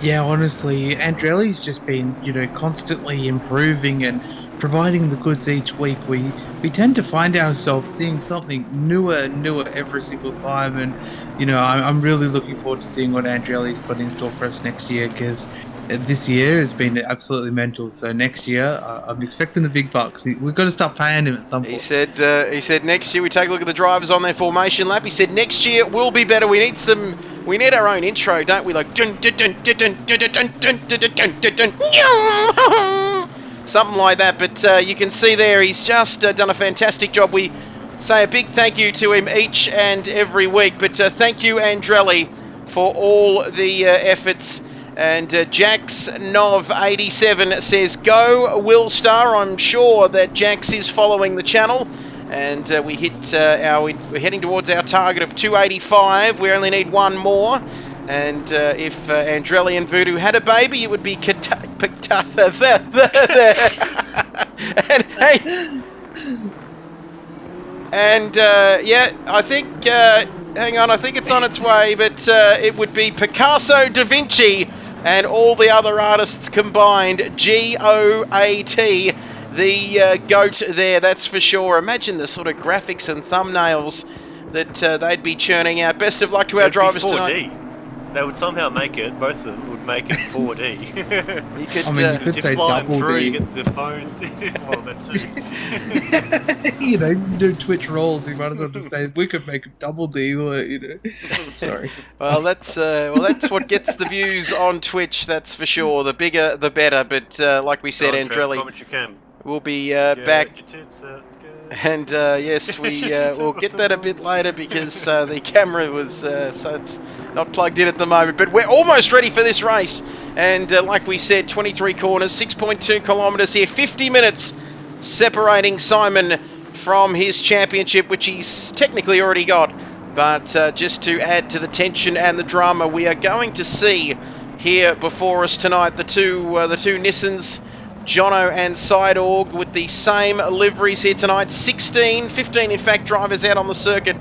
Yeah, honestly, Andrelli's just been, you know, constantly improving and providing the goods each week. We tend to find ourselves seeing something newer every single time, and you know, I'm really looking forward to seeing what Andrelli's got in store for us next year, because this year has been absolutely mental. So next year, I'm expecting the big bucks. We've got to start paying him at some He point. said next year we take a look at the drivers on their formation lap. He said next year will be better. We need our own intro, don't we? Like dun, dun, dun, dun, dun, dun, dun, dun, dun, dun, dun, dun, dun, dun. Something like that. But you can see there he's just done a fantastic job. We say a big thank you to him each and every week. But thank you, Andrelli, for all the efforts. And Jax Nov 87 says, "Go Will Star." I'm sure that Jax is following the channel, and we're heading towards our target of 285. We only need one more, and if Andrelli and Voodoo had a baby, it would be and hey. And yeah, I think, hang on, I think it's on its way, but it would be Picasso, Da Vinci, and all the other artists combined. GOAT, the GOAT there, that's for sure. Imagine the sort of graphics and thumbnails that they'd be churning out. Best of luck to our drivers 4D. tonight. They would somehow make it, both of them would make it 4D. You could, you could say double through, D. you get the phones. Well, that's it. You know, do Twitch rolls. You might as well just say we could make him double D. Or, you know, sorry. Well, that's what gets the views on Twitch. That's for sure. The bigger, the better. But like we said, Andrelli will be back. And yes, we'll get that a bit later because the camera was so it's not plugged in at the moment. But we're almost ready for this race. And like we said, 23 corners, 6.2 kilometres here, 50 minutes separating Simon from his championship, which he's technically already got. But just to add to the tension and the drama, we are going to see here before us tonight the two Nissans, Jono and Sideorg, with the same liveries here tonight. 15 in fact, drivers out on the circuit.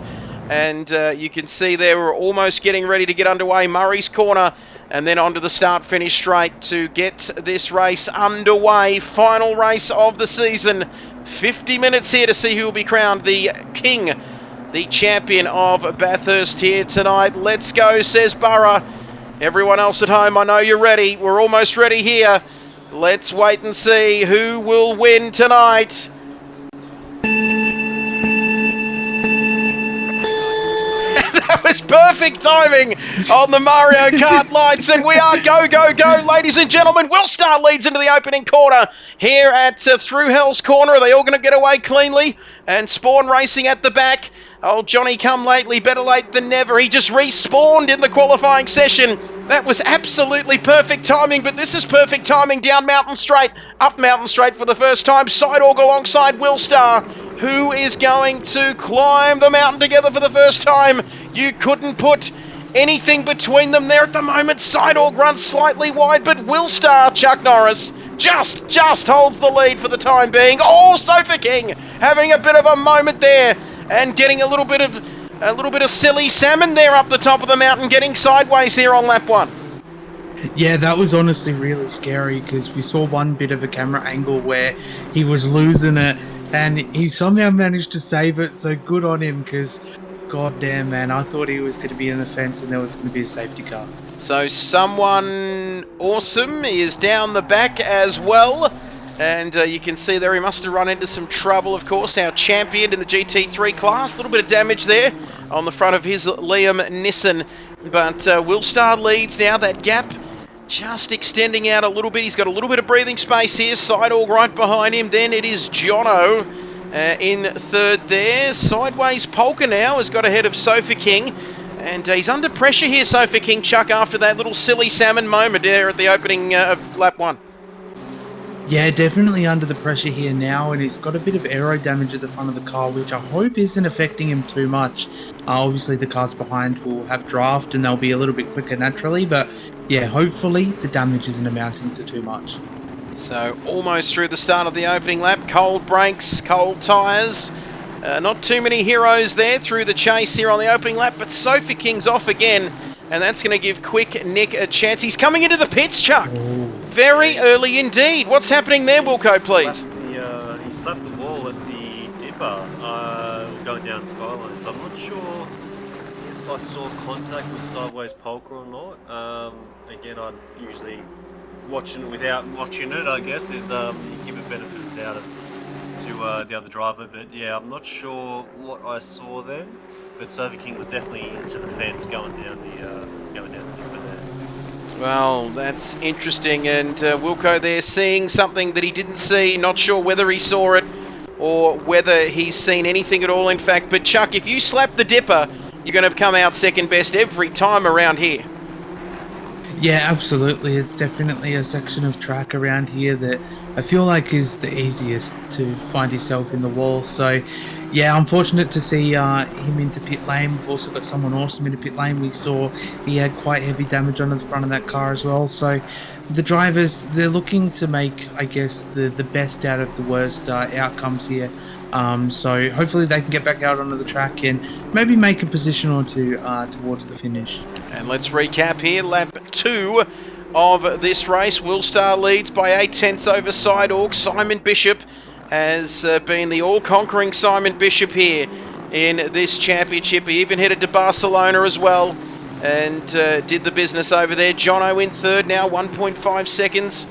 And you can see there we're almost getting ready to get underway. Murray's Corner and then onto the start-finish straight to get this race underway. Final race of the season. 50 minutes here to see who will be crowned the king, the champion of Bathurst here tonight. Let's go, says Burra. Everyone else at home, I know you're ready. We're almost ready here. Let's wait and see who will win tonight. That was perfect timing on the Mario Kart lights, and we are go, go, go, ladies and gentlemen. Will Star leads into the opening corner here at Through Hell's Corner. Are they all going to get away cleanly? And Spawn racing at the back. Oh, Johnny come lately, better late than never. He just respawned in the qualifying session. That was absolutely perfect timing, but this is perfect timing down Mountain Straight, up Mountain Straight for the first time. Sideorg alongside Will Star, who is going to climb the mountain together for the first time. You couldn't put anything between them there at the moment. Sideorg runs slightly wide, but Will Star, Chuck Norris, just holds the lead for the time being. Oh, Sofa King having a bit of a moment there and getting a little bit of silly salmon there up the top of the mountain, getting sideways here on lap one. Yeah, that was honestly really scary because we saw one bit of a camera angle where he was losing it and he somehow managed to save it, so good on him because, god damn, man, I thought he was going to be in the fence and there was going to be a safety car. So someone awesome is down the back as well. And you can see there he must have run into some trouble, of course. Our champion in the GT3 class. A little bit of damage there on the front of his Liam Nissan. But Will Star leads now. That gap just extending out a little bit. He's got a little bit of breathing space here. Sideorg right behind him. Then it is Jono in third there. Sideways Polka now has got ahead of Sofa King. And he's under pressure here, Sofa King, Chuck, after that little silly salmon moment there at the opening of lap one. Yeah, definitely under the pressure here now, and he's got a bit of aero damage at the front of the car, which I hope isn't affecting him too much. Obviously, the cars behind will have draft and they'll be a little bit quicker naturally, but yeah, hopefully the damage isn't amounting to too much. So, almost through the start of the opening lap. Cold brakes, cold tyres. Not too many heroes there through the chase here on the opening lap, but Sofa King's off again. And that's going to give Quick Nick a chance. He's coming into the pits, Chuck. Ooh. Very early indeed. What's happening there, Wilco, please? He slapped the wall at the dipper going down Skylines. I'm not sure if I saw contact with Sideways Polka or not. Again, I'd usually without watching it, I guess, is you give a benefit of the doubt to the other driver. But yeah, I'm not sure what I saw then. But Sofa King was definitely into the fence going down the dipper there. Well, that's interesting, and Wilco there seeing something that he didn't see, not sure whether he saw it or whether he's seen anything at all, in fact. But Chuck, if you slap the dipper, you're going to come out second best every time around here. Yeah, absolutely. It's definitely a section of track around here that I feel like is the easiest to find yourself in the wall. So, yeah, unfortunate to see him into pit lane. We've also got someone awesome into pit lane. We saw he had quite heavy damage on the front of that car as well. So, the drivers, they're looking to make, I guess, the best out of the worst outcomes here. So hopefully they can get back out onto the track and maybe make a position or two towards the finish. And let's recap here. Lap 2 of this race. Willstar leads by 8/10 over Sideorg. Simon Bishop has been the all-conquering Simon Bishop here in this championship. He even headed to Barcelona as well and did the business over there. Jono in third now, 1.5 seconds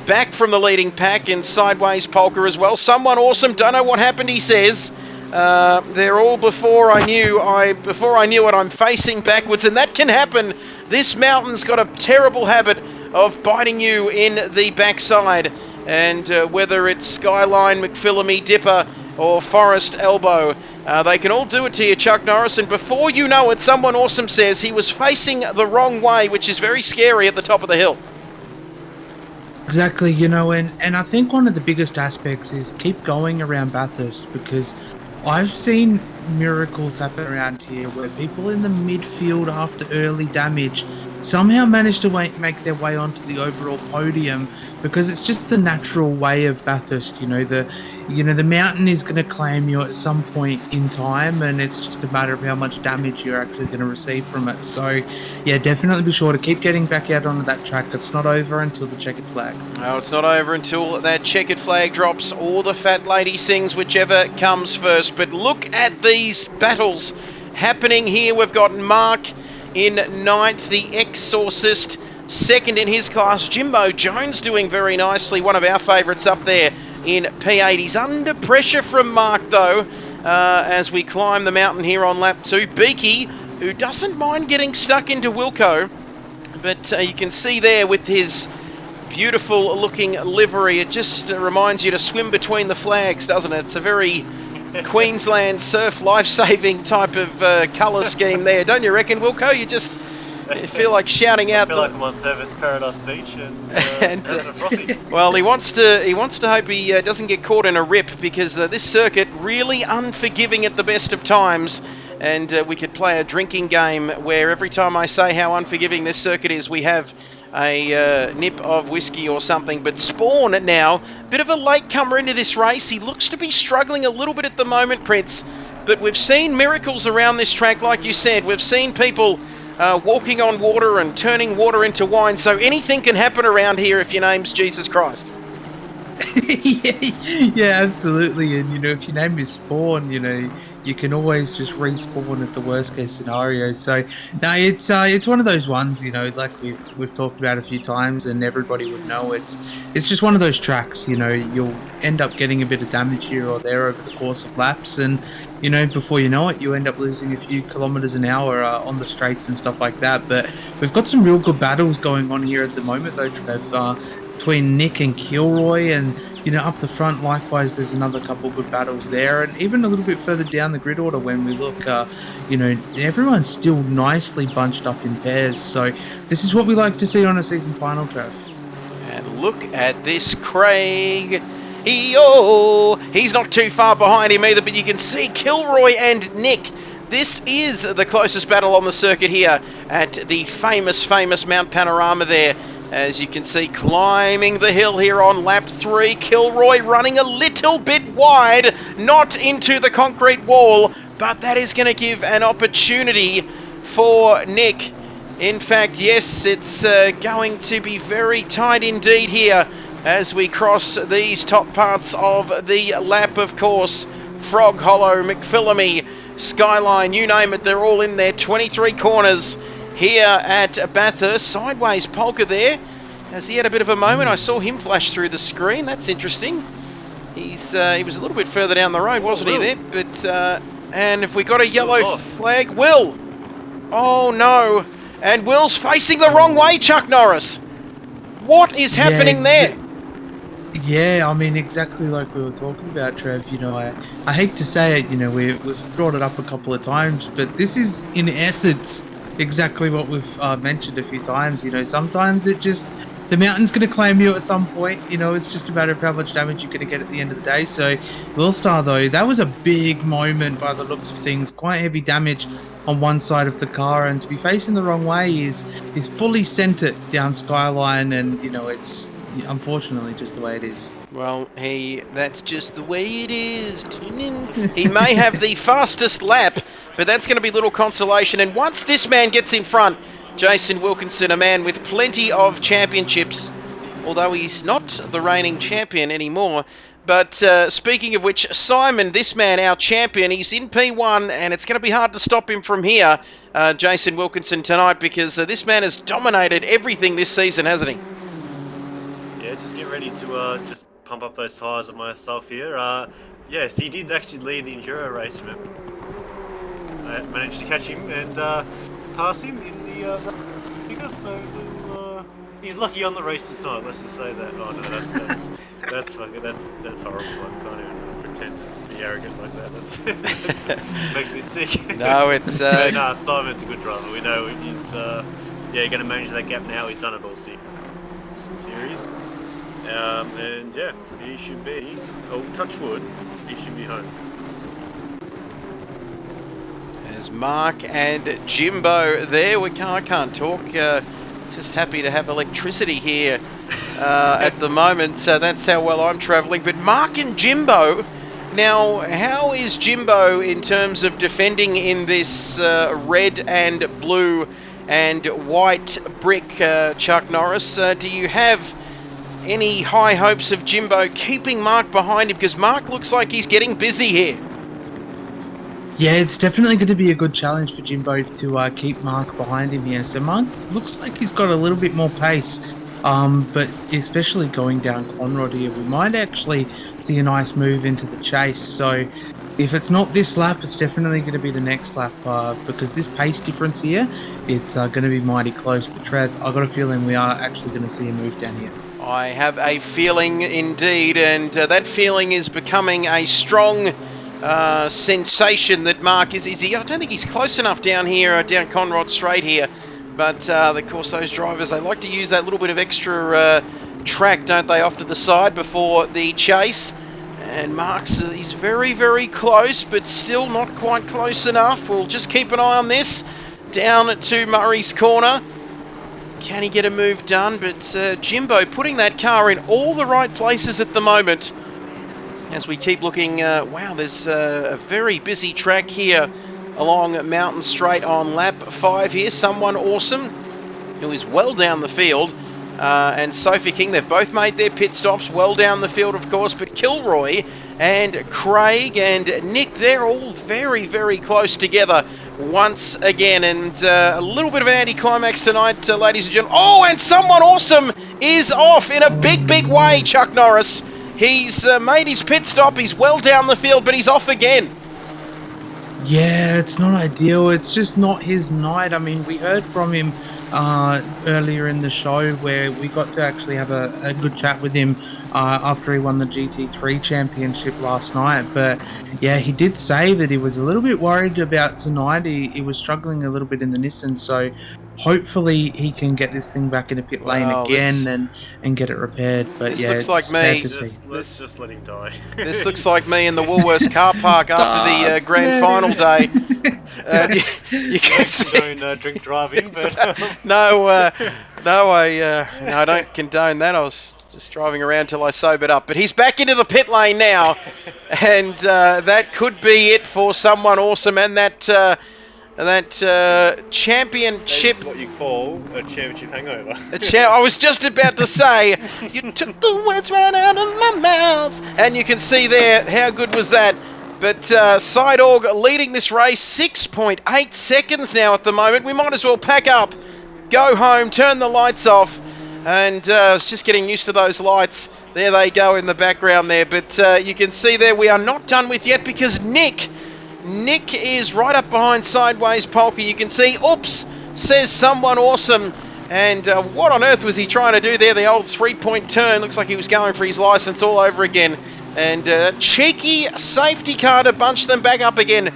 back from the leading pack, and Sideways Polka as well. Someone awesome, don't know what happened, he says. They're all before I knew it. I'm facing backwards, and that can happen. This mountain's got a terrible habit of biting you in the backside, and whether it's Skyline, McPhillamy, Dipper, or Forest Elbow, they can all do it to you, Chuck Norris. And before you know it, someone awesome says he was facing the wrong way, which is very scary at the top of the hill. Exactly, and I think one of the biggest aspects is keep going around Bathurst, because I've seen miracles happen around here where people in the midfield after early damage somehow manage to make their way onto the overall podium, because it's just the natural way of Bathurst. The mountain is going to claim you at some point in time, and it's just a matter of how much damage you're actually going to receive from it. So yeah, definitely be sure to keep getting back out onto that track. It's not over until the checkered flag. No, it's not over until that checkered flag drops or the fat lady sings, whichever comes first. But look at these battles happening here. We've got Mark in 9th, the Exorcist second in his class. Jimbo Jones doing very nicely, one of our favourites up there in P8. He's under pressure from Mark though, as we climb the mountain here on lap 2. Beaky, who doesn't mind getting stuck into Wilco, but you can see there with his beautiful looking livery, it just reminds you to swim between the flags, doesn't it? It's a very Queensland surf life-saving type of colour scheme there, don't you reckon, Wilco? You just feel like shouting out. I feel like I'm on Service Paradise Beach and having a frothy. Well, he wants to hope he doesn't get caught in a rip, because this circuit really unforgiving at the best of times. And we could play a drinking game where every time I say how unforgiving this circuit is, we have a nip of whiskey or something. But Spawn now, bit of a latecomer into this race. He looks to be struggling a little bit at the moment, Prince. But we've seen miracles around this track, like you said. We've seen people walking on water and turning water into wine. So anything can happen around here if your name's Jesus Christ. Yeah, absolutely. And if your name is Spawn, you can always just respawn at the worst case scenario. So no, it's one of those ones, like we've talked about a few times, and everybody would know it's just one of those tracks. You'll end up getting a bit of damage here or there over the course of laps, and before you know it, you end up losing a few kilometers an hour on the straights and stuff like that. But we've got some real good battles going on here at the moment, though, Trev. Between Nick and Kilroy, and up the front likewise there's another couple of good battles there, and even a little bit further down the grid order when we look, everyone's still nicely bunched up in pairs. So this is what we like to see on a season final, Trev. And look at this Craig. He's not too far behind him either, but you can see Kilroy and Nick. This is the closest battle on the circuit here at the famous Mount Panorama there. As you can see, climbing the hill here on lap 3, Kilroy running a little bit wide, not into the concrete wall, but that is going to give an opportunity for Nick. In fact, yes, it's going to be very tight indeed here as we cross these top parts of the lap, of course. Frog Hollow, McPhillamy, Skyline, you name it, they're all in there. 23 corners here at Bathurst. Sideways Polka there. Has he had a bit of a moment? I saw him flash through the screen. That's interesting. He was a little bit further down the road, wasn't he there? But and if we got a yellow flag, Will. Oh no! And Will's facing the wrong way, Chuck Norris. What is happening there? Yeah, I mean, exactly like we were talking about, Trev. You know, I hate to say it, you know, we've brought it up a couple of times, but this is, in essence, exactly what we've mentioned a few times. You know, sometimes the mountain's going to claim you at some point. You know, it's just a matter of how much damage you're going to get at the end of the day. So, Will Star, though, that was a big moment by the looks of things. Quite heavy damage on one side of the car, and to be facing the wrong way is fully sent it down Skyline, and, you know, it's unfortunately just the way it is. Well, that's just the way it is. He may have the fastest lap, but that's going to be little consolation. And once this man gets in front, Jason Wilkinson, a man with plenty of championships, although he's not the reigning champion anymore. But speaking of which, Simon, this man, our champion, he's in P1, and it's going to be hard to stop him from here, Jason Wilkinson, tonight, because this man has dominated everything this season, hasn't he? Yeah, just get ready to just pump up those tyres of myself here. Yes, he did actually lead the Enduro race, remember? I managed to catch him and pass him in the figure, so he's lucky on the race tonight, let's just say that. Oh no, that's horrible. I can't even pretend to be arrogant like that. That makes me sick. No, it's... But, Simon's a good driver. We know he's going to manage that gap now. He's done it all series. And yeah, he should be, touch wood, he should be home. There's Mark and Jimbo there. I can't talk. Just happy to have electricity here at the moment. That's how well I'm travelling. But Mark and Jimbo, now how is Jimbo in terms of defending in this red and blue and white brick, Chuck Norris? Do you have any high hopes of Jimbo keeping Mark behind him? Because Mark looks like he's getting busy here. Yeah, it's definitely going to be a good challenge for Jimbo to keep Mark behind him here. So Mark looks like he's got a little bit more pace, but especially going down Conrod here, we might actually see a nice move into the chase. So if it's not this lap, it's definitely going to be the next lap, because this pace difference here, it's going to be mighty close. But Trev, I've got a feeling we are actually going to see a move down here. I have a feeling indeed, and that feeling is becoming a strong sensation that Mark is he? I don't think he's close enough down here, down Conrod Straight here. But of course, those drivers, they like to use that little bit of extra track, don't they, off to the side before the chase. And Mark's he's very, very close, but still not quite close enough. We'll just keep an eye on this. Down to Murray's corner. Can he get a move done? But Jimbo putting that car in all the right places at the moment. As we keep looking, wow, there's a very busy track here along Mountain Straight on lap 5 here. Someone awesome who is well down the field. And Sophie King, they've both made their pit stops well down the field, of course. But Kilroy and Craig and Nick, they're all very, very close together once again. And a little bit of an anticlimax tonight, ladies and gentlemen. Oh, and someone awesome is off in a big, big way, Chuck Norris. He's made his pit stop. He's well down the field, but he's off again. Yeah, it's not ideal. It's just not his night. I mean, we heard from him earlier in the show where we got to actually have a good chat with him after he won the GT3 championship last night. But yeah, he did say that he was a little bit worried about tonight. He was struggling a little bit in the Nissan, so hopefully he can get this thing back in a pit lane again and get it repaired. But yeah, looks like me. Let's just let him die. This looks like me in the Woolworths car park after the grand final day. You can see. Don't drink driving, but I don't condone that. I was just driving around till I sobered up. But he's back into the pit lane now, and that could be it for someone awesome. And that championship. That's what you call a championship hangover. I was just about to say, you took the words right out of my mouth. And you can see there, how good was that? But Sidorg leading this race, 6.8 seconds now at the moment. We might as well pack up, go home, turn the lights off, And I was just getting used to those lights. There they go in the background there. But you can see there we are not done with yet because Nick is right up behind Sideways Polka. You can see, oops, says someone awesome. And what on earth was he trying to do there? The old 3-point turn. Looks like he was going for his license all over again. And cheeky safety car to bunch them back up again.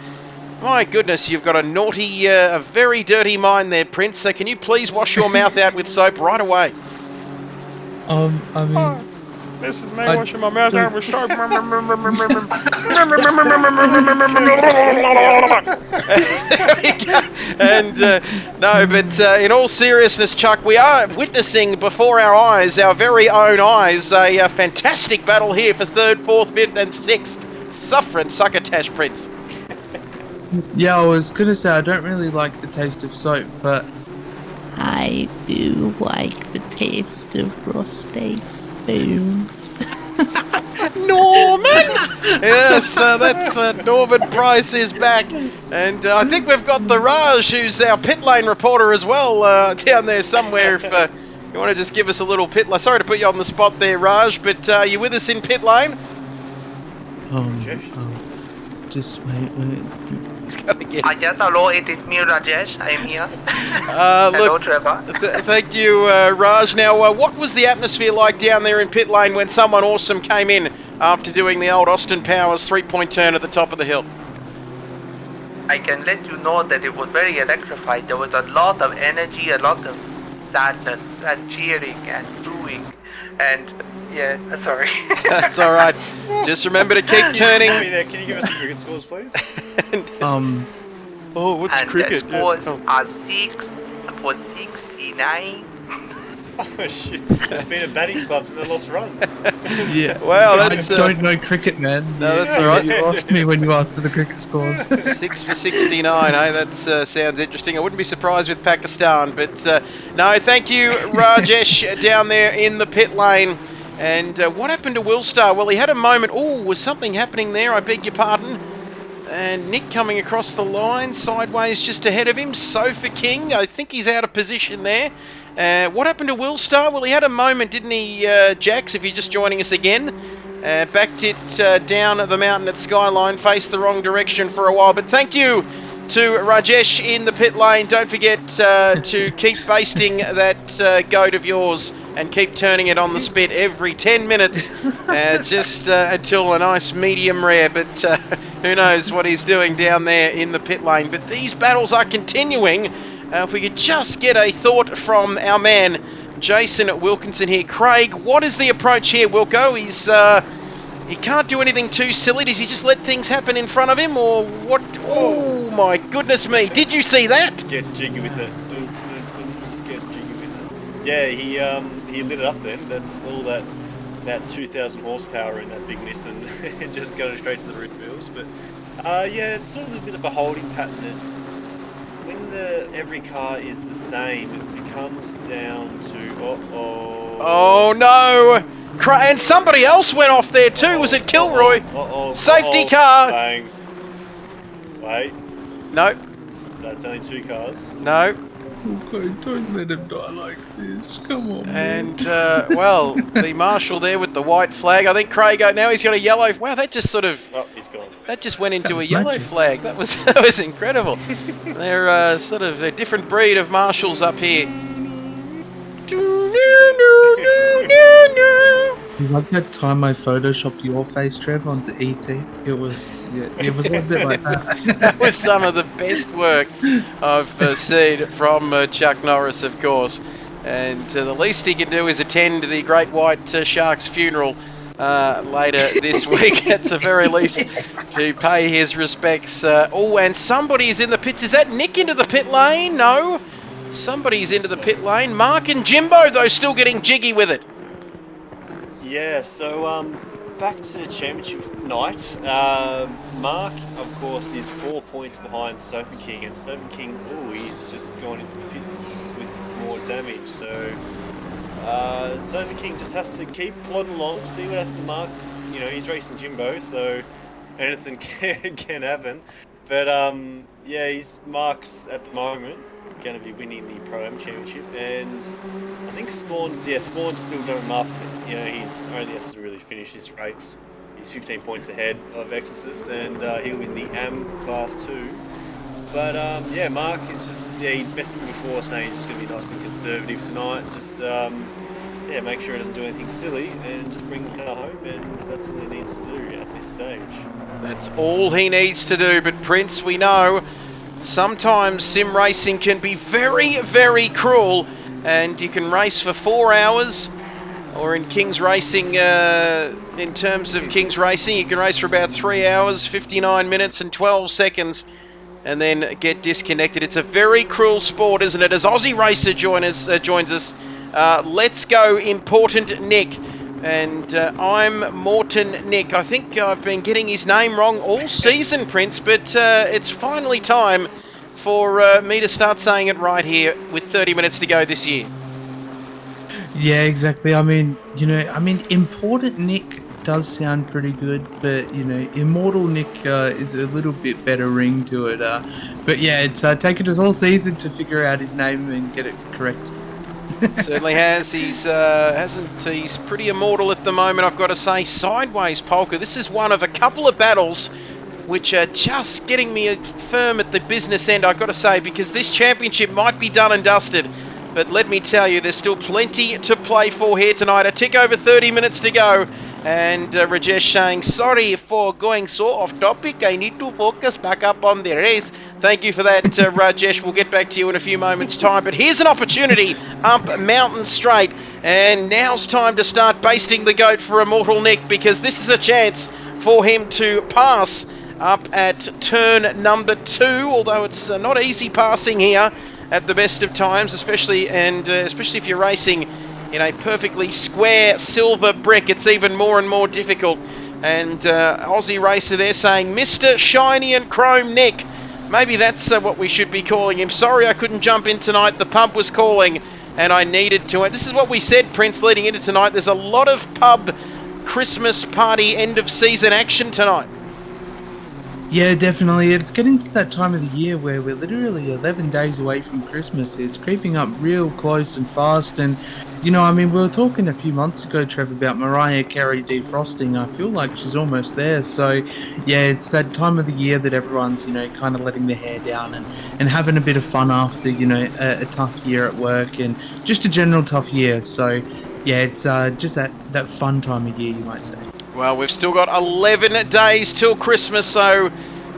My goodness, you've got a naughty, a very dirty mind there, Prince. So can you please wash your mouth out with soap right away? I mean, This is me I washing my mouth out don't- with soap. There we go. And no, but in all seriousness, Chuck, we are witnessing before our eyes, our very own eyes, a fantastic battle here for 3rd, 4th, 5th and 6th. Suffering succotash, Prince. yeah, I was gonna say I don't really like the taste of soap, but I do like the taste of frosty spoons. Norman! Yes, that's Norman Price is back. And I think we've got the Raj, who's our pit lane reporter as well, down there somewhere. If you want to just give us a little pit lane. Sorry to put you on the spot there, Raj, but are you with us in pit lane? Just wait. He's going to get Yes, hello, it is me, Rajesh. I am here. Hello, look, Trevor. thank you, Raj. Now, what was the atmosphere like down there in pit lane when someone awesome came in after doing the old Austin Powers 3-point turn at the top of the hill? I can let you know that it was very electrified. There was a lot of energy, a lot of sadness, and cheering, and booing. And, yeah, sorry. That's all right. Just remember to keep turning. Can you give us the cricket scores, please? Oh, what's And cricket? the scores are 6 for 69. Oh shit! It's been a batting club and they lost runs. Yeah. Well, I that's don't know cricket, man. No, that's all right. You lost me when you asked for the cricket scores. 6 for 69, eh? That sounds interesting. I wouldn't be surprised with Pakistan, but no, thank you, Rajesh, down there in the pit lane. And what happened to Willstar? Well, he had a moment. Oh, was something happening there? I beg your pardon. And Nick coming across the line, Sideways just ahead of him. Sofa King, I think he's out of position there. What happened to Willstar? Well, he had a moment, didn't he, Jax, if you're just joining us again? Backed it down the mountain at Skyline, faced the wrong direction for a while. But thank you to Rajesh in the pit lane. Don't forget to keep basting that goat of yours and keep turning it on the spit every 10 minutes just until a nice medium rare. But who knows what he's doing down there in the pit lane. But these battles are continuing. If we could just get a thought from our man Jason Wilkinson here. Craig, what is the approach here, Wilco? He can't do anything too silly. Does he just let things happen in front of him, or what? Oh my goodness me! Did you see that? Get jiggy with it. Get jiggy with it. Yeah, he lit it up then. That's all that 2,000 horsepower in that big Nissan, just going straight to the roof wheels. But yeah, it's sort of a bit of a holding pattern. It's when every car is the same, it becomes down to Oh no! And somebody else went off there too. Was it Kilroy? Safety car. Bang. Wait, No, that's only 2 cars. no. Okay, don't let him die like this. Come on, man. And well, the marshal there with the white flag. I think Craig. Now he's got a yellow. Wow, that just sort of. Oh, he's gone. That just went into That a was yellow magic. flag. That was incredible. They're sort of a different breed of marshals up here. You like that time I photoshopped your face, Trev, onto ET? It was a little bit like that. That was some of the best work I've seen from Chuck Norris, of course. And the least he can do is attend the Great White Shark's funeral later this week, at the very least, to pay his respects. Oh, and somebody's in the pits. Is that Nick into the pit lane? No. Somebody's into the pit lane. Mark and Jimbo, though, still getting jiggy with it. Yeah, so back to championship night. Mark, of course, is 4 points behind Sofa King, and Sofa King, he's just gone into the pits with more damage. So Sofa King just has to keep plodding along, see what happens to Mark. You know, he's racing Jimbo, so anything can happen. But yeah, Mark's at the moment going to be winning the Pro-Am Championship, and I think Spawn's still done enough. You know, he's only has to really finish this race. He's 15 points ahead of Exorcist, and he'll win the AM Class 2. But yeah, Mark is just he messaged me before saying he's just going to be nice and conservative tonight. Just yeah, make sure he doesn't do anything silly and just bring the car home, and that's all he needs to do at this stage. That's all he needs to do. But Prince, we know sometimes sim racing can be very, very cruel, and you can race for 4 hours, or in King's Racing, in terms of King's Racing, you can race for about 3 hours, 59 minutes and 12 seconds, and then get disconnected. It's a very cruel sport, isn't it? As Aussie Racer joins us, let's go Important Nick. And I'm Morton Nick. I think I've been getting his name wrong all season, Prince, but it's finally time for me to start saying it right here with 30 minutes to go this year. Yeah, exactly. I mean, Important Nick does sound pretty good, but, Immortal Nick is a little bit better ring to it. But yeah, it's taken us all season to figure out his name and get it correct. Certainly has. He's pretty immortal at the moment, I've got to say. Sideways Polka. This is one of a couple of battles which are just getting me firm at the business end, I've got to say, because this championship might be done and dusted. But let me tell you, there's still plenty to play for here tonight. A tick over 30 minutes to go. And Rajesh saying, sorry for going so off topic. I need to focus back up on the race. Thank you for that, Rajesh. We'll get back to you in a few moments' time. But here's an opportunity up Mountain Straight. And now's time to start basting the goat for Immortal Nick, because this is a chance for him to pass up at turn number 2. Although it's not easy passing here at the best of times, especially if you're racing in a perfectly square silver brick. It's even more and more difficult. And Aussie Racer there saying, Mr. Shiny and Chrome Nick. Maybe that's what we should be calling him. Sorry I couldn't jump in tonight. The pub was calling and I needed to. And this is what we said, Prince, leading into tonight. There's a lot of pub Christmas party end of season action tonight. Yeah, definitely. It's getting to that time of the year where we're literally 11 days away from Christmas. It's creeping up real close and fast. And, we were talking a few months ago, Trev, about Mariah Carey defrosting. I feel like she's almost there. So, yeah, it's that time of the year that everyone's, kind of letting their hair down and having a bit of fun after, a tough year at work and just a general tough year. So, yeah, it's just that fun time of year, you might say. Well, we've still got 11 days till Christmas, so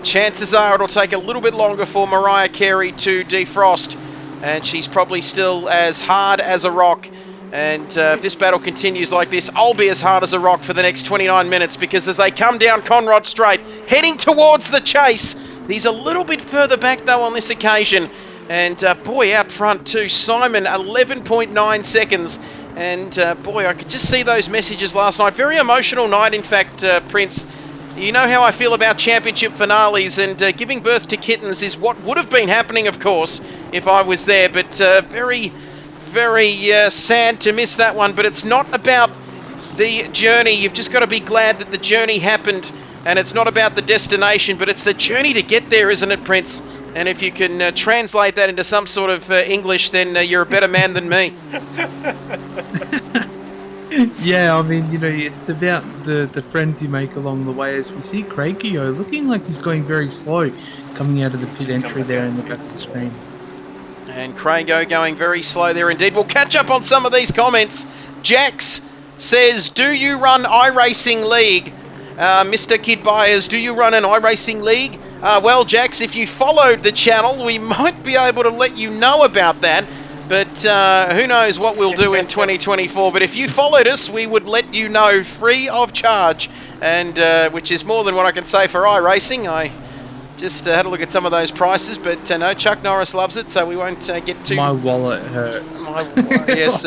chances are it'll take a little bit longer for Mariah Carey to defrost, and she's probably still as hard as a rock. And if this battle continues like this, I'll be as hard as a rock for the next 29 minutes, because as they come down Conrod Straight, heading towards the chase, he's a little bit further back though on this occasion. And boy, out front too, Simon, 11.9 seconds. And boy, I could just see those messages last night. Very emotional night, in fact, Prince. You know how I feel about championship finales, and giving birth to kittens is what would have been happening, of course, if I was there. But very, very sad to miss that one. But it's not about the journey. You've just got to be glad that the journey happened. And it's not about the destination, but it's the journey to get there, isn't it, Prince? And if you can translate that into some sort of English, then you're a better man than me. Yeah, it's about the friends you make along the way. As we see Craigio looking like he's going very slow coming out of the pit entry there in the back of the screen. And Craigio going very slow there indeed. We'll catch up on some of these comments. Jax says, do you run iRacing League? Mr. Kid Byers, do you run an iRacing League? Well, Jax, if you followed the channel, we might be able to let you know about that. But who knows what we'll do in 2024. But if you followed us, we would let you know free of charge. And which is more than what I can say for iRacing. I just had a look at some of those prices. But no, Chuck Norris loves it, so we won't get too... My wallet hurts. Yes,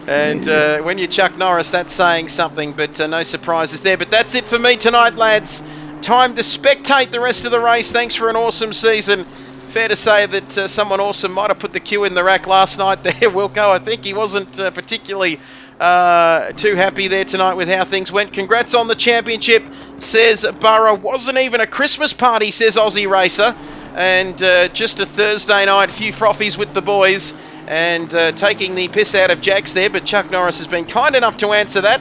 and when you're Chuck Norris, that's saying something. But no surprises there. But that's it for me tonight, lads. Time to spectate the rest of the race. Thanks for an awesome season. Fair to say that someone awesome might have put the cue in the rack last night there, Wilco. I think he wasn't particularly too happy there tonight with how things went. Congrats on the championship. says Burrow. Wasn't even a Christmas party, says Aussie Racer. And just a Thursday night, few frothies with the boys. And taking the piss out of Jax there, but Chuck Norris has been kind enough to answer that.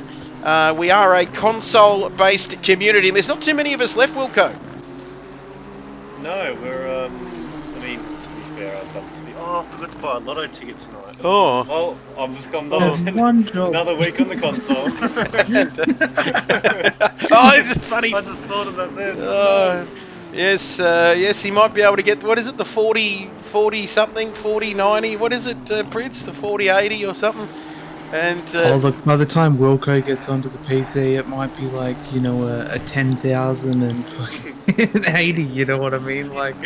We are a console-based community, and there's not too many of us left, Wilco. No, we're, I mean, to be fair, I'd love to be... Oh, I forgot to buy a lotto ticket tonight. Oh. Well, I've just got one job. another week on the console. Oh, it's funny. I just thought of that then. Yes, yes, he might be able to get, what is it, the 40 something, 40, 90, what is it, Prince, the 40, 80 or something? And oh, look, by the time Wilco gets onto the PC, it might be like, you know, a 10,000 and fucking 80, you know what I mean? Like,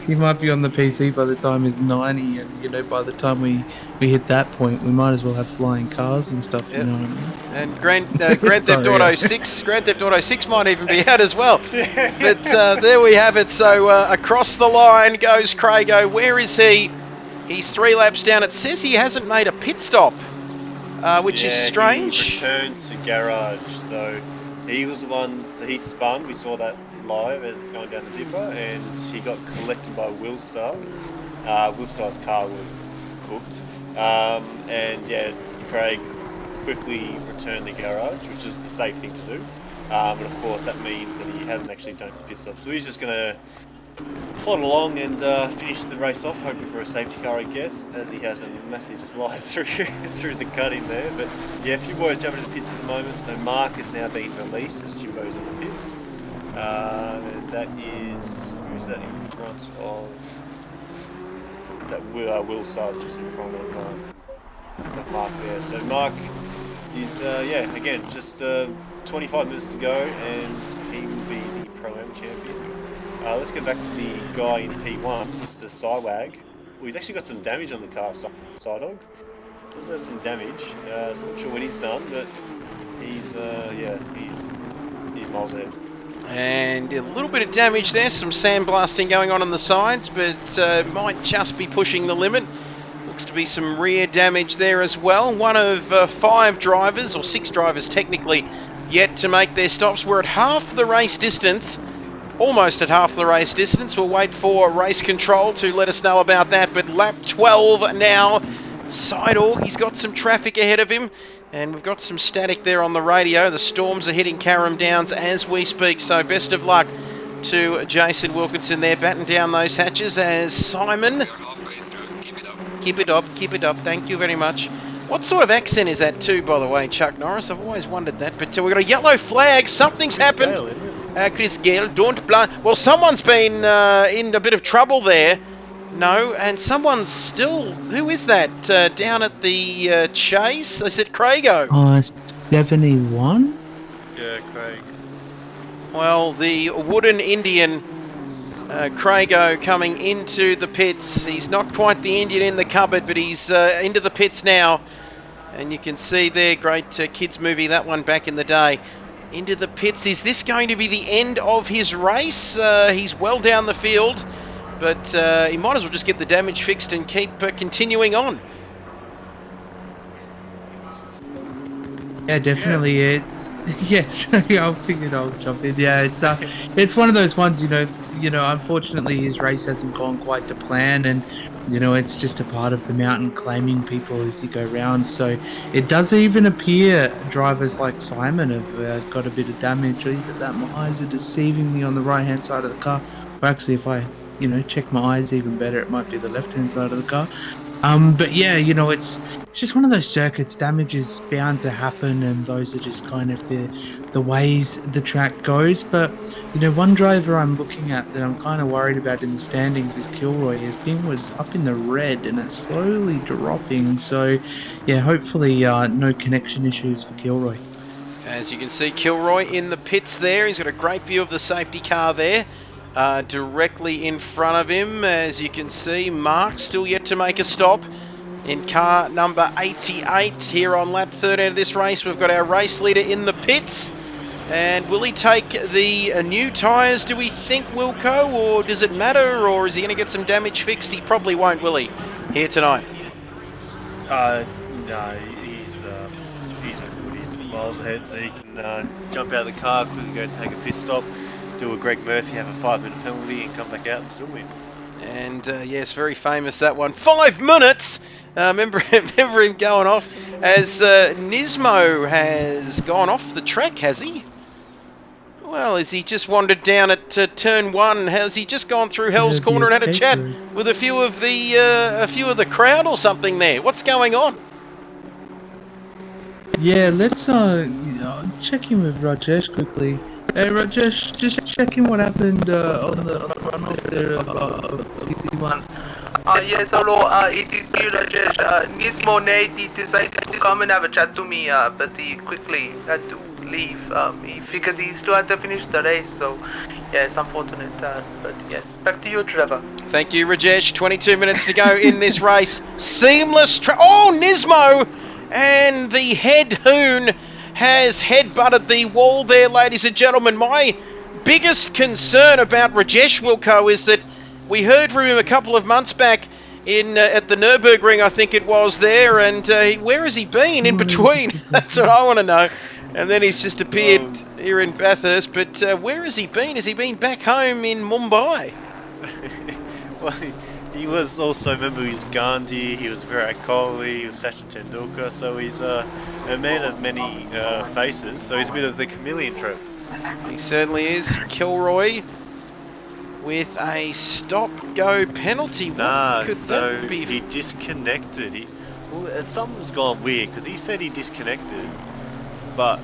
he might be on the PC by the time he's 90, and, you know, by the time we hit that point, we might as well have flying cars and stuff, you know what I mean? And Grand Theft Auto 6, Grand Theft Auto 6 might even be out as well. But there we have it. So across the line goes Craigo. Where is he? He's 3 laps down. It says he hasn't made a pit stop, which is strange. He returned to garage, so he was the one. So he spun. We saw that live going down the dipper, and he got collected by Willstar. Willstar's car was cooked, and yeah, Craig quickly returned the garage, which is the safe thing to do. And of course, that means that he hasn't actually done his pit stop, so he's just gonna plod along and finish the race off, hoping for a safety car, I guess, as he has a massive slide through the cutting there. But yeah, a few boys jumping in the pits at the moment. So Mark has now been released as Jimbo's in the pits, and that is, who's that in front of? Is that Will Stars just in front of Mark there. So Mark is yeah, again, just 25 minutes to go, and he will be the Pro-Am champion. Let's go back to the guy in P1, Mr. Cywag. Well, he's actually got some damage on the car, Psydog. Does have some damage, so I'm not sure when he's done, but he's, yeah, he's miles ahead. And a little bit of damage there, some sandblasting going on the sides, but might just be pushing the limit. Looks to be some rear damage there as well. One of 5 drivers, or 6 drivers technically, yet to make their stops. We're at half the race distance. Almost at half the race distance. We'll wait for race control to let us know about that. But lap 12 now. Sidehawk, he's got some traffic ahead of him. And we've got some static there on the radio. The storms are hitting Carrum Downs as we speak. So best of luck to Jason Wilkinson there, batting down those hatches as Simon. Keep it up, keep it up. Thank you very much. What sort of accent is that too, by the way, Chuck Norris? I've always wondered that. But we've got a yellow flag. Something's happened. Chris Gale, don't blunt. Well, someone's been in a bit of trouble there. No, and someone's still... Who is that down at the chase? Is it Craigo? 71? Yeah, Craig. Well, the wooden Indian, Craigo, coming into the pits. He's not quite the Indian in the cupboard, but he's into the pits now. And you can see there, great kids movie, that one back in the day. Into the pits. Is this going to be the end of his race? He's well down the field, but he might as well just get the damage fixed and keep continuing on. Yeah, definitely. Yeah. It's yes. I figured I'll jump in. Yeah, it's one of those ones. You know. Unfortunately, his race hasn't gone quite to plan, and it's just a part of the mountain claiming people as you go round. So it does even appear drivers like Simon have got a bit of damage. Either that my eyes are deceiving me on the right hand side of the car, or actually, if I check my eyes even better, it might be the left hand side of the car. But yeah, it's just one of those circuits. Damage is bound to happen, and those are just kind of the ways the track goes. But one driver I'm looking at that I'm kind of worried about in the standings is Kilroy. His ping was up in the red, and it's slowly dropping. So yeah, hopefully no connection issues for Kilroy. As you can see, Kilroy in the pits there. He's got a great view of the safety car there. Directly in front of him, as you can see, Mark still yet to make a stop in car number 88 here on lap 13 of this race. We've got our race leader in the pits, and will he take the new tyres, do we think, Wilco, or does it matter, or is he going to get some damage fixed? He probably won't, will he, here tonight? No, he's a good. miles ahead, so he can jump out of the car, quickly go take a pit stop, do a Greg Murphy, have a 5-minute penalty, and come back out and still win. And yes, very famous that one. 5 minutes! Remember him going off as Nismo has gone off the track, has he? Well, has he just wandered down at turn 1? Has he just gone through Hell's Corner and had a chat with a few of the crowd or something there? What's going on? Yeah, let's check in with Rajesh quickly. Hey Rajesh, just checking what happened on the runoff there of TC1. Yes, hello, it is me, Rajesh. Nismo Nate, he decided to come and have a chat to me, but he quickly had to leave. He figured he still had to finish the race, so yeah, it's unfortunate. But yes, back to you, Trevor. Thank you, Rajesh. 22 minutes to go in this race. Seamless Nismo! And the head hoon has headbutted the wall there, ladies and gentlemen. My biggest concern about Rajesh Wilco is that we heard from him a couple of months back at the Nürburgring, I think it was there, and where has he been in between? That's what I want to know. And then he's just appeared here in Bathurst, but where has he been? Has he been back home in Mumbai? Well, he was also, remember, he was Gandhi, he was Virat Kohli, he was Sachin Tendulkar, so he's a man of many faces, so he's a bit of the chameleon trope. He certainly is. Kilroy with a stop-go penalty. What could that be? He disconnected. Something's gone weird, because he said he disconnected, but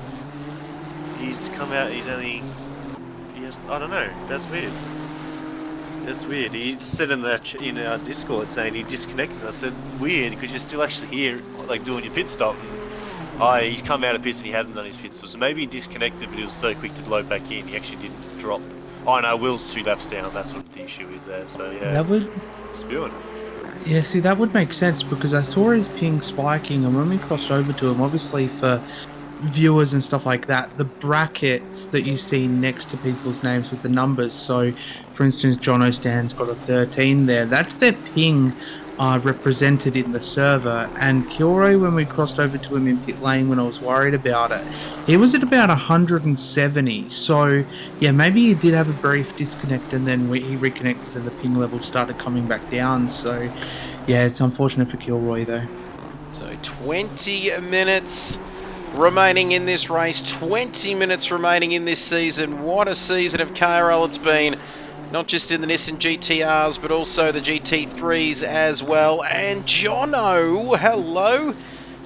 he's come out, I don't know, that's weird. That's weird. He said in our Discord saying he disconnected. I said, weird, because you're still actually here, like, doing your pit stop. And he's come out of pits and he hasn't done his pit stop. So maybe he disconnected, but he was so quick to load back in, he actually didn't drop. Oh no, Will's 2 laps down. That's what the issue is there. So yeah, that would spewing. Yeah, see, that would make sense because I saw his ping spiking, and when we crossed over to him, obviously for viewers and stuff like that, the brackets that you see next to people's names with the numbers. So, for instance, John O'Stan's got a 13 there. That's their ping represented in the server. And Kilroy, when we crossed over to him in pit lane when I was worried about it, he was at about 170. So, yeah, maybe he did have a brief disconnect and then he reconnected and the ping level started coming back down. So, yeah, it's unfortunate for Kilroy though. So 20 minutes remaining in this race, 20 minutes remaining in this season. What a season of KRL it's been, not just in the Nissan GTRs but also the GT3s as well. And Jono, hello,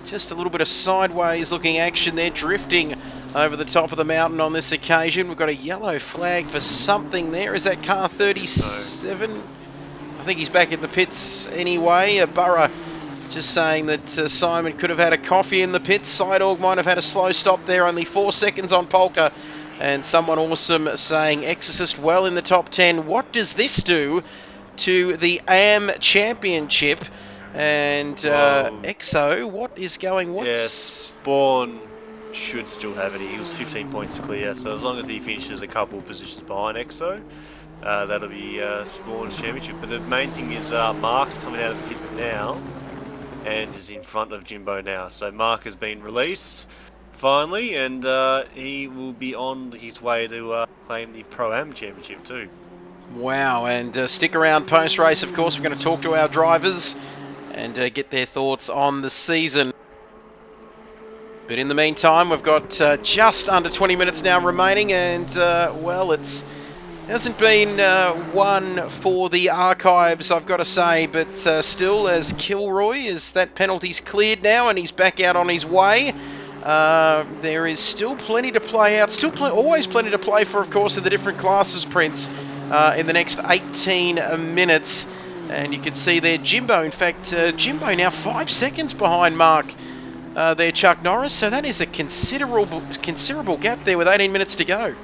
just a little bit of sideways looking action there, drifting over the top of the mountain on this occasion. We've got a yellow flag for something there. Is that car 37? I think he's back in the pits anyway. Burrow just saying that Simon could have had a coffee in the pits. Sidorg might have had a slow stop there, only 4 seconds on Polka. And someone awesome saying Exorcist well in the top 10. What does this do to the AM Championship? And Exo, what is going? Yeah, Spawn should still have it. He was 15 points clear, so as long as he finishes a couple of positions behind Exo, that'll be Spawn's championship. But the main thing is Mark's coming out of the pits now and is in front of Jimbo now. So Mark has been released finally, and he will be on his way to claim the Pro-Am Championship too. Wow, and stick around post-race, of course. We're going to talk to our drivers and get their thoughts on the season. But in the meantime, we've got just under 20 minutes now remaining, and well, it hasn't been one for the archives, I've got to say, but still, as Kilroy, is that penalty's cleared now and he's back out on his way. There is still plenty to play out, always plenty to play for, of course, in the different classes, Prince, in the next 18 minutes. And you can see there Jimbo, in fact, Jimbo now 5 seconds behind Mark there, Chuck Norris, so that is a considerable gap there with 18 minutes to go.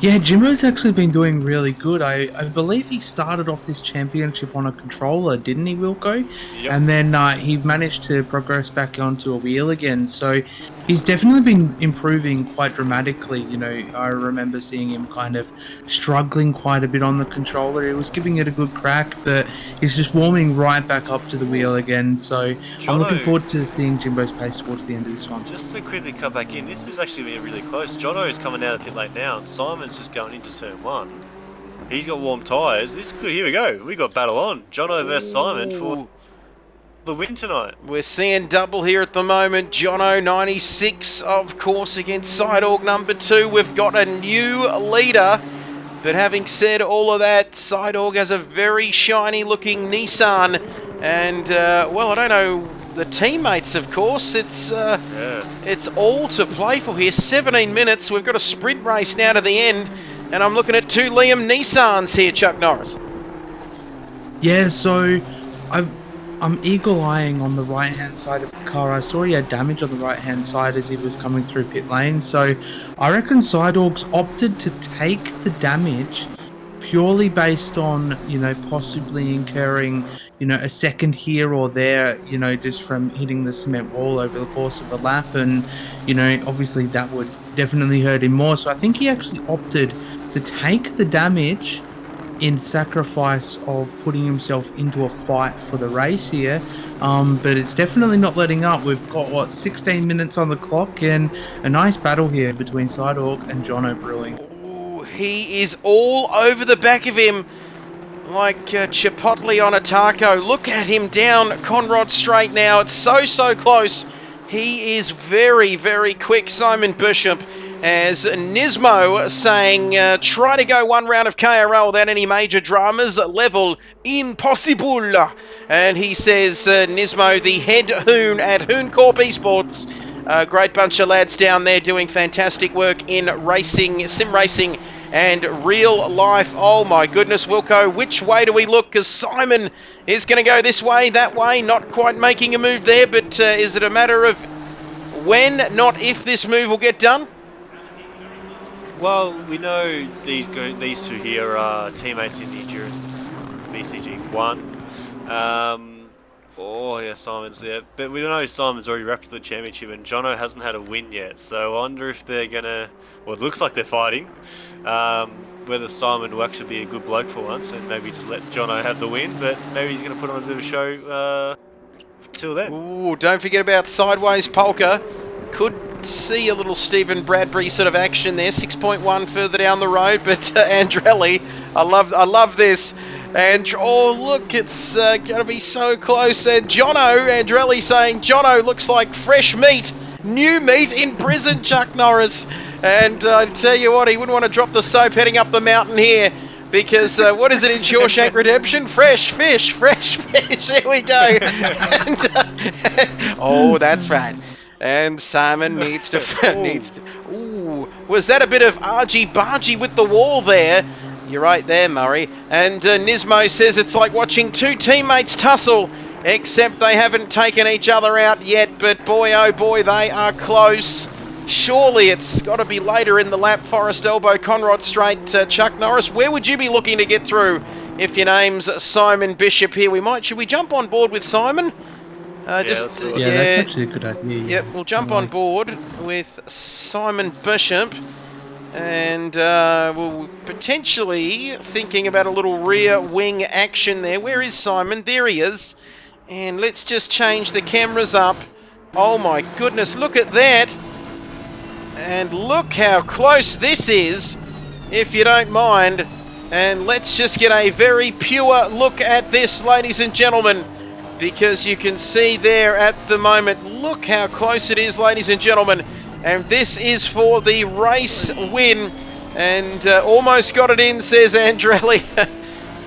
Yeah, Jimbo's actually been doing really good. I believe he started off this championship on a controller, didn't he, Wilco? Yep. And then he managed to progress back onto a wheel again. So, He's definitely been improving quite dramatically. You know, I remember seeing him kind of struggling quite a bit on the controller. He was giving it a good crack, but he's just warming right back up to the wheel again. So I'm looking Jono, forward to seeing Jimbo's pace towards the end of this one. just to quickly cut back in, this is actually been really close. Jono is coming out of pit lane now, and Simon's just going into turn 1. He's got warm tyres. This could, here we go. We got battle on. Jono versus Simon for the win tonight. We're seeing double here at the moment. Jono 96, of course, against Sidehawk number 2. We've got a new leader. But having said all of that, Sidehawk has a very shiny looking Nissan. And, well, I don't know the teammates, of course. It's all to play for here. 17 minutes. We've got a sprint race now to the end. And I'm looking at 2 Liam Nissans here, Chuck Norris. Yeah, so I'm eagle-eyeing on the right-hand side of the car. I saw he had damage on the right-hand side as he was coming through pit lane. So I reckon Sidehawks opted to take the damage purely based on, you know, possibly incurring, you know, a second here or there, you know, just from hitting the cement wall over the course of the lap. And, you know, obviously that would definitely hurt him more. So I think he actually opted to take the damage in sacrifice of putting himself into a fight for the race here. But it's definitely not letting up. We've got, 16 minutes on the clock, and a nice battle here between Sidehawk and Jono brewing. Ooh, he is all over the back of him like Chipotle on a taco. Look at him down Conrod Straight now. It's so close. He is very, very quick, Simon Bishop. As Nismo saying, try to go one round of KRL without any major dramas. Level impossible. And he says, Nismo, the head hoon at Hoon Corp Esports. Great bunch of lads down there doing fantastic work in racing, sim racing, and real life. Oh my goodness, Wilco, which way do we look? Because Simon is going to go this way, that way, not quite making a move there, but is it a matter of when, not if, this move will get done? Well, we know these two here are teammates in the Endurance BCG1. Oh yeah, Simon's there, but we know Simon's already wrapped the championship, and Jono hasn't had a win yet. So I wonder if they're gonna. Well, it looks like they're fighting. Whether Simon will actually be a good bloke for once, and maybe just let Jono have the win, but maybe he's gonna put on a bit of a show till then. Ooh, don't forget about Sideways Polka. Could see a little Stephen Bradbury sort of action there. 6.1 further down the road, but Andrelli, I love this. And oh look, it's going to be so close. And Andrelli saying, Jono looks like fresh meat, new meat in prison, Chuck Norris. And I tell you what, he wouldn't want to drop the soap heading up the mountain here. Because what is it in Shawshank Redemption? Fresh fish, fresh fish. There we go. And, oh, that's right. And Simon needs to. Ooh, was that a bit of argy-bargy with the wall there? You're right there, Murray. And Nismo says it's like watching 2 teammates tussle, except they haven't taken each other out yet. But boy, oh boy, they are close. Surely it's got to be later in the lap. Forest Elbow, Conrod Straight, Chuck Norris. Where would you be looking to get through if your name's Simon Bishop here? Should we jump on board with Simon? That's actually a good idea. Yep, we'll jump on board with Simon Bishop, and we'll potentially thinking about a little rear wing action there. Where is Simon? There he is. And let's just change the cameras up. Oh my goodness, look at that. And look how close this is, if you don't mind. And let's just get a very pure look at this, ladies and gentlemen. Because you can see there at the moment, look how close it is, ladies and gentlemen. And this is for the race win. And almost got it in, says Andrelli.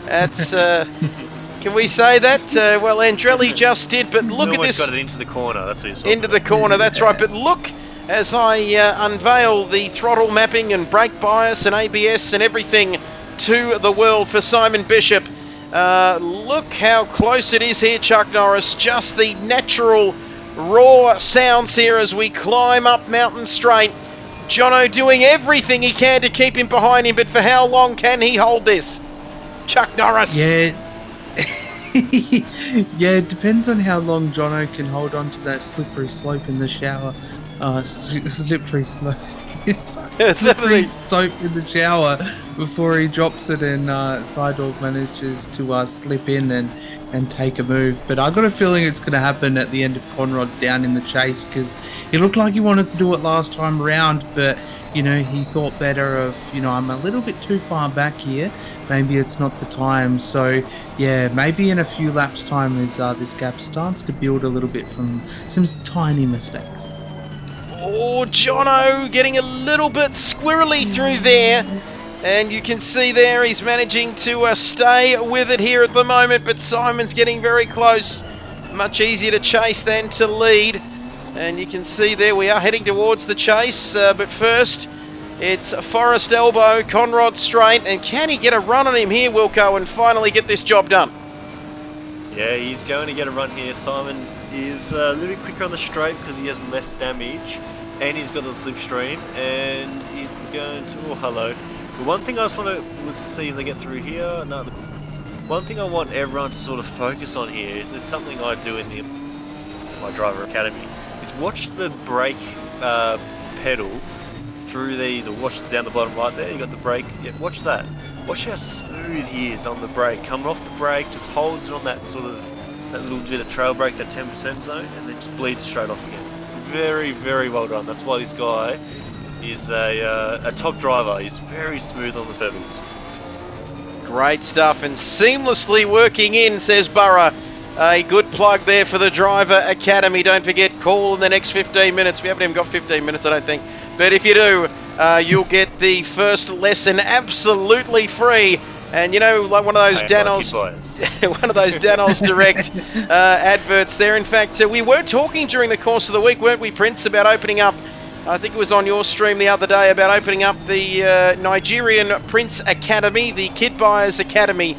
That's, can we say that? Well, Andrelli just did, but look at this. Almost got it into the corner, that's what he's talking Into the corner, that's right. But look, as I unveil the throttle mapping and brake bias and ABS and everything to the world for Simon Bishop. Look how close it is here, Chuck Norris. Just the natural raw sounds here as we climb up Mountain Straight. Jono doing everything he can to keep him behind him, but for how long can he hold this? Chuck Norris. Yeah. Yeah, it depends on how long Jono can hold on to that slippery slope in the shower. slippery slow. Definitely. Slippery soap in the shower before he drops it, and Sidewalk manages to slip in and take a move. But I got a feeling it's going to happen at the end of Conrod down in the chase, because he looked like he wanted to do it last time round, but you know, he thought better of, you know, I'm a little bit too far back here. Maybe it's not the time. So yeah, maybe in a few laps time as this gap starts to build a little bit from some tiny mistakes. Oh, Jono getting a little bit squirrely through there. And you can see there he's managing to stay with it here at the moment. But Simon's getting very close. Much easier to chase than to lead. And you can see there we are heading towards the chase. But first, it's Forest Elbow, Conrod Straight. And can he get a run on him here, Wilco, and finally get this job done? Yeah, he's going to get a run here. Simon is a little bit quicker on the straight because he has less damage, and he's got the slipstream, and he's going to... Oh, hello. But one thing I just want to see if they get through here. No, one thing I want everyone to sort of focus on here is there's something I do in my driver academy. Is watch the brake pedal through these, or watch down the bottom right there. You got the brake. Yeah, watch that. Watch how smooth he is on the brake. Coming off the brake, just holds it on that sort of that little bit of trail brake, that 10% zone, and then just bleeds straight off again. Very, very well done. That's why this guy is a top driver. He's very smooth on the pedals. Great stuff, and seamlessly working in, says Burra. A good plug there for the Driver Academy. Don't forget, call in the next 15 minutes. We haven't even got 15 minutes, I don't think. But if you do, you'll get the first lesson absolutely free. And you know, like one of those Danos, one of those Danos Direct adverts there. In fact, we were talking during the course of the week, weren't we, Prince, about opening up, I think it was on your stream the other day, about opening up the Nigerian Prince Academy, the Kid Buyers Academy,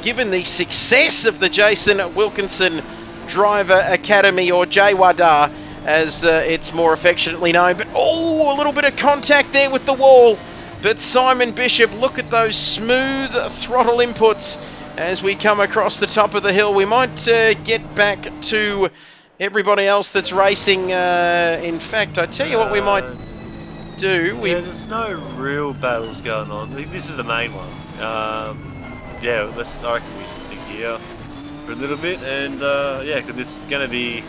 given the success of the Jason Wilkinson Driver Academy, or JWADA, as it's more affectionately known. But oh, a little bit of contact there with the wall. But Simon Bishop, look at those smooth throttle inputs as we come across the top of the hill. We might get back to everybody else that's racing. In fact, I tell you what we might do. Yeah, there's no real battles going on. This is the main one. Yeah, I reckon we just stick here for a little bit, and yeah, because there's gonna be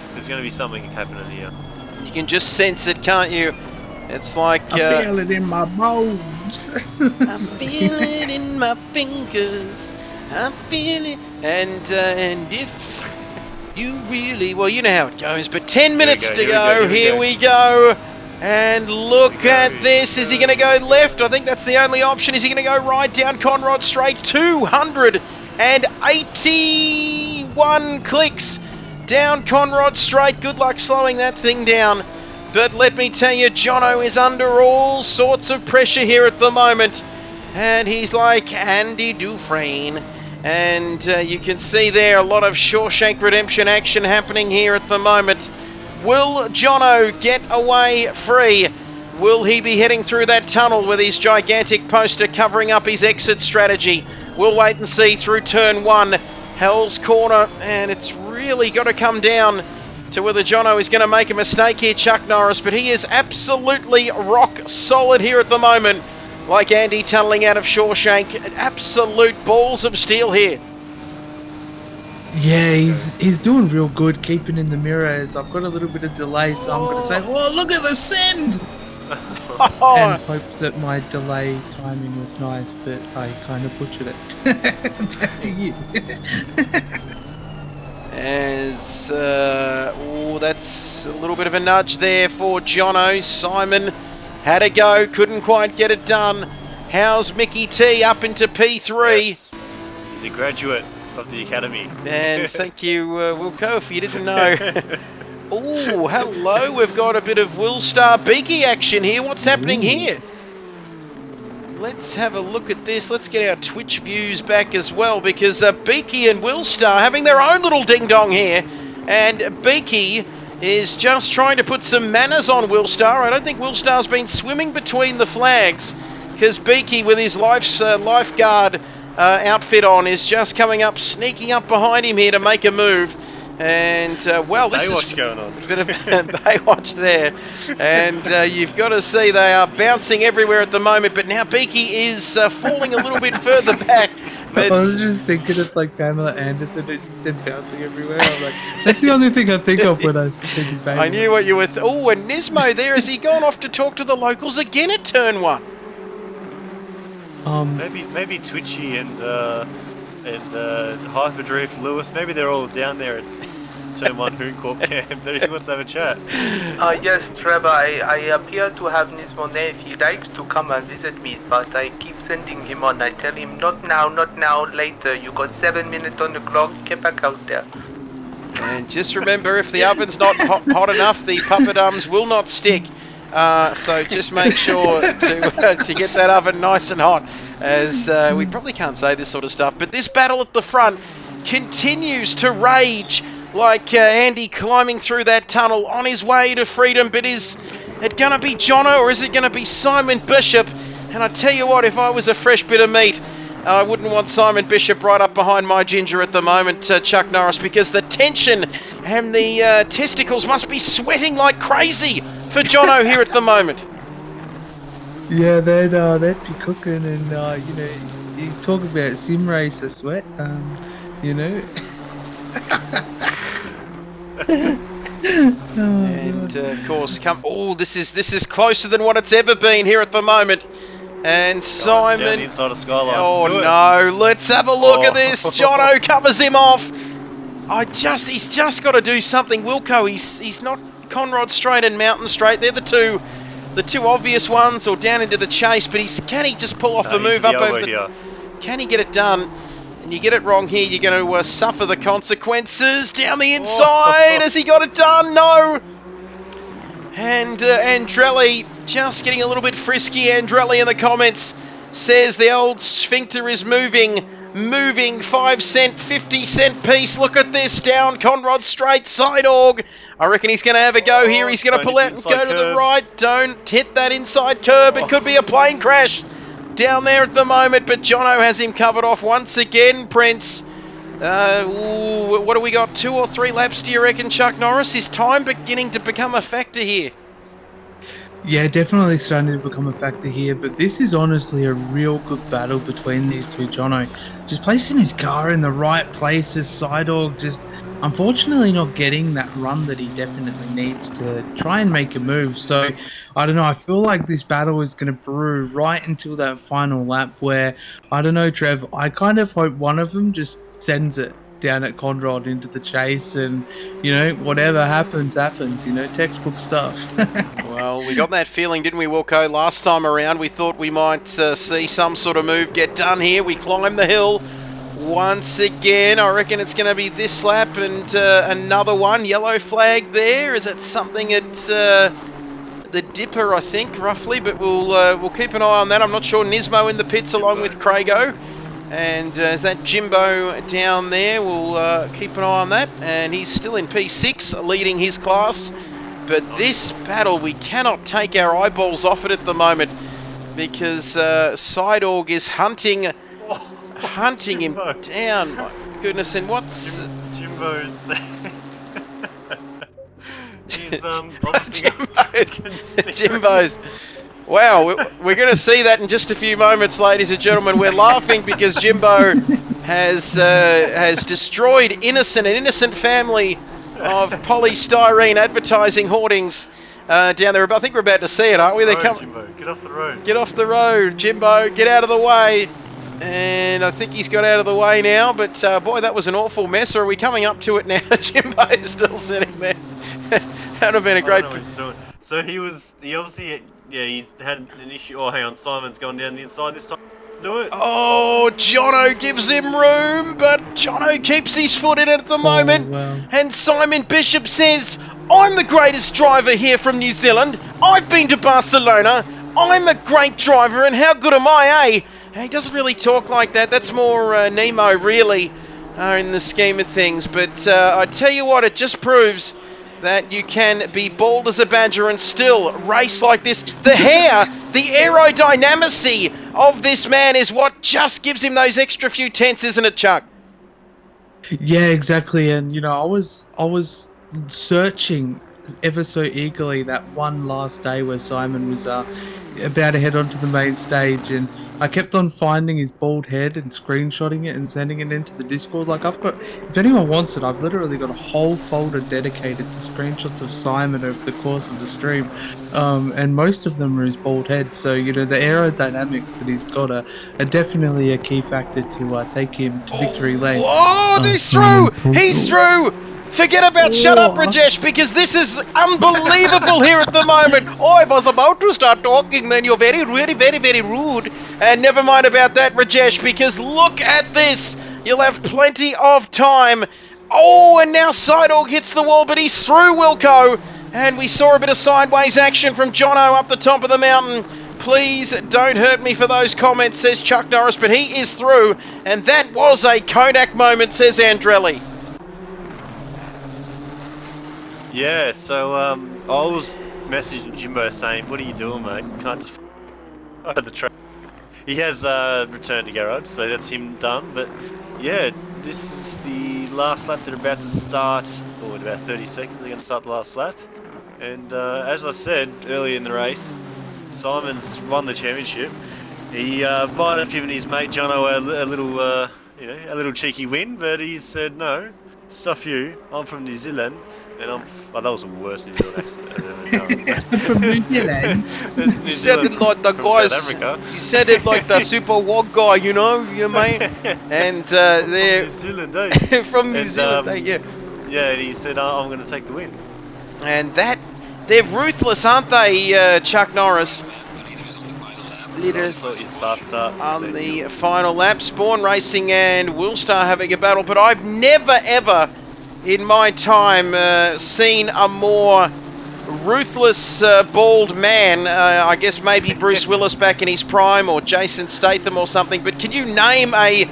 something happening here. You can just sense it, can't you? It's like I feel it in my bones. I feel it in my fingers. I feel it, and if you really, well, you know how it goes. But 10 minutes to go. Here we go. And look at this. Is he going to go left? I think that's the only option. Is he going to go right down Conrod Straight? 281 clicks down Conrod Straight. Good luck slowing that thing down. But let me tell you, Jono is under all sorts of pressure here at the moment. And he's like Andy Dufresne. And you can see there a lot of Shawshank Redemption action happening here at the moment. Will Jono get away free? Will he be heading through that tunnel with his gigantic poster covering up his exit strategy? We'll wait and see through turn 1. Hell's Corner, and it's really got to come down to whether Jono is going to make a mistake here, Chuck Norris, but he is absolutely rock solid here at the moment. Like Andy tunneling out of Shawshank, absolute balls of steel here. Yeah, he's doing real good, keeping in the mirrors. I've got a little bit of delay, so I'm going to say, "Oh, look at the send!" And hope that my delay timing was nice, but I kind of butchered it. Back to you. As that's a little bit of a nudge there for Jono. Simon had a go, couldn't quite get it done. How's Mickey T up into P3? Yes. He's a graduate of the academy. And thank you, Wilco, if you didn't know. Oh, hello. We've got a bit of Willstar Beaky action here. What's happening here? Let's have a look at this. Let's get our Twitch views back as well, because Beaky and Willstar having their own little ding-dong here. And Beaky is just trying to put some manners on Willstar. I don't think Willstar's been swimming between the flags, because Beaky, with his lifeguard outfit on, is just coming up, sneaking up behind him here to make a move. And, well, this Baywatch is going on. a bit of Baywatch there. And you've got to see they are bouncing everywhere at the moment. But now Beaky is falling a little bit further back. I was But just thinking of like Pamela Anderson and you said bouncing everywhere. I'm like, that's the only thing I think of when I think of Baywatch. I knew what you were... Oh, and Nismo there. Has he gone off to talk to the locals again at turn 1? Maybe Twitchy and Hyperdrift, Lewis, maybe they're all down there at Turn 1 Hoon Corp camp. He wants to have a chat. Yes, Trevor, I appear to have Nismonet if he likes to come and visit me, but I keep sending him on. I tell him, not now, later. You got 7 minutes on the clock, get back out there. And just remember, if the oven's not hot enough, the puppetums will not stick. So just make sure to get that oven nice and hot, as we probably can't say this sort of stuff. But this battle at the front continues to rage, like Andy climbing through that tunnel on his way to freedom. But is it going to be Jono or is it going to be Simon Bishop? And I tell you what, if I was a fresh bit of meat, I wouldn't want Simon Bishop right up behind my ginger at the moment, Chuck Norris, because the tension and the testicles must be sweating like crazy for Jono here at the moment. Yeah, they'd be cooking, and you know, you talk about sim racer sweat, you know. And of course, this is closer than what it's ever been here at the moment. And Simon, down the inside of Skyline. oh no, let's have a look at this. Jono covers him off. He's just got to do something. Wilco, he's not Conrod Straight and Mountain Straight. They're the two obvious ones, or down into the chase. But can he just pull off the move up over the? Can he get it done? And you get it wrong here, you're going to suffer the consequences. Down the inside, has he got it done? No. And Andrelli just getting a little bit frisky. Andrelli in the comments says the old sphincter is moving 5 cent, 50 cent piece. Look at this, down Conrod Straight, side org. I reckon he's going to have a go here. He's going to pull out and go to the right. Don't hit that inside curb. It could be a plane crash down there at the moment, but Jono has him covered off once again, Prince. What do we got? 2 or 3 laps, do you reckon, Chuck Norris? Is time beginning to become a factor here? Yeah, definitely starting to become a factor here, but this is honestly a real good battle between these two. Jono just placing his car in the right places, Sidorg just unfortunately not getting that run that he definitely needs to try and make a move. So I don't know, I feel like this battle is going to brew right until that final lap where, I don't know, Trev, I kind of hope one of them just sends it down at Conrod into the chase, and you know, whatever happens, you know, textbook stuff. Well, we got that feeling, didn't we, Wilco? Last time around we thought we might see some sort of move get done here. We climb the hill once again. I reckon it's going to be this lap and another one. Yellow flag there. Is that something at the Dipper, I think, roughly, but we'll keep an eye on that. I'm not sure. Nismo in the pits along with Crago. And is that Jimbo down there? We'll keep an eye on that. And he's still in P6, leading his class. But this battle, we cannot take our eyeballs off it at the moment, because Sidorg is hunting him down. My goodness, and what's... Jimbo's... He's obviously... Jimbo's... Wow, we're going to see that in just a few moments, ladies and gentlemen. We're laughing because Jimbo has destroyed an innocent family of polystyrene advertising hoardings down there. I think we're about to see it, aren't we? Jimbo, get off the road. Get off the road, Jimbo. Get out of the way. And I think he's got out of the way now. But boy, that was an awful mess. Or are we coming up to it now? Jimbo is still sitting there. That would have been a great... So he obviously... Yeah, he's had an issue. Oh, hang on, Simon's gone down the inside this time. Do it. Oh, Jono gives him room, but Jono keeps his foot in it at the moment. Wow. And Simon Bishop says, I'm the greatest driver here from New Zealand. I've been to Barcelona. I'm a great driver, and how good am I, eh? He doesn't really talk like that. That's more Nemo, really, in the scheme of things. But I tell you what, it just proves that you can be bald as a badger and still race like this. The hair, the aerodynamicy of this man is what just gives him those extra few tenths, isn't it, Chuck? Yeah, exactly. And I was searching ever so eagerly that one last day where Simon was about to head onto the main stage, and I kept on finding his bald head and screenshotting it and sending it into the Discord. Like I've got, if anyone wants it, I've literally got a whole folder dedicated to screenshots of Simon over the course of the stream, and most of them are his bald head. So the aerodynamics that he's got are definitely a key factor to take him to victory lane. Oh, he's through! Simon He's Poole. through! Forget about shut up, Rajesh, because this is unbelievable here at the moment. Oh, I was about to start talking, then you're very, very, very, very rude. And never mind about that, Rajesh, because look at this. You'll have plenty of time. Oh, and now Sidorg hits the wall, but he's through, Wilco. And we saw a bit of sideways action from Jono up the top of the mountain. Please don't hurt me for those comments, says Chuck Norris, but he is through. And that was a Kodak moment, says Andrelli. Yeah, so I was messaging Jimbo saying, "What are you doing, mate? You can't just out of the track." He has returned to garage, so that's him done. But yeah, this is the last lap. They're about to start, or in about 30 seconds, they're going to start the last lap. And as I said earlier in the race, Simon's won the championship. He might have given his mate Jono a little, a little cheeky win, but he said no. Stuff you. I'm from New Zealand, and that was the worst New Zealand accent I've ever done. From New Zealand. It's You New said it Zealand like the from guys. South Africa. You said it like the super wog guy, you mate. And From they're New Zealand, eh? from New And, Zealand, yeah. Yeah, and he said, I'm going to take the win. And they're ruthless, aren't they, Chuck Norris? Leaders So his fast start. on the final lap. Spawn Racing and Willstar having a battle, but I've never ever in my time seen a more ruthless bald man. I guess maybe Bruce Willis back in his prime, or Jason Statham or something, but can you name a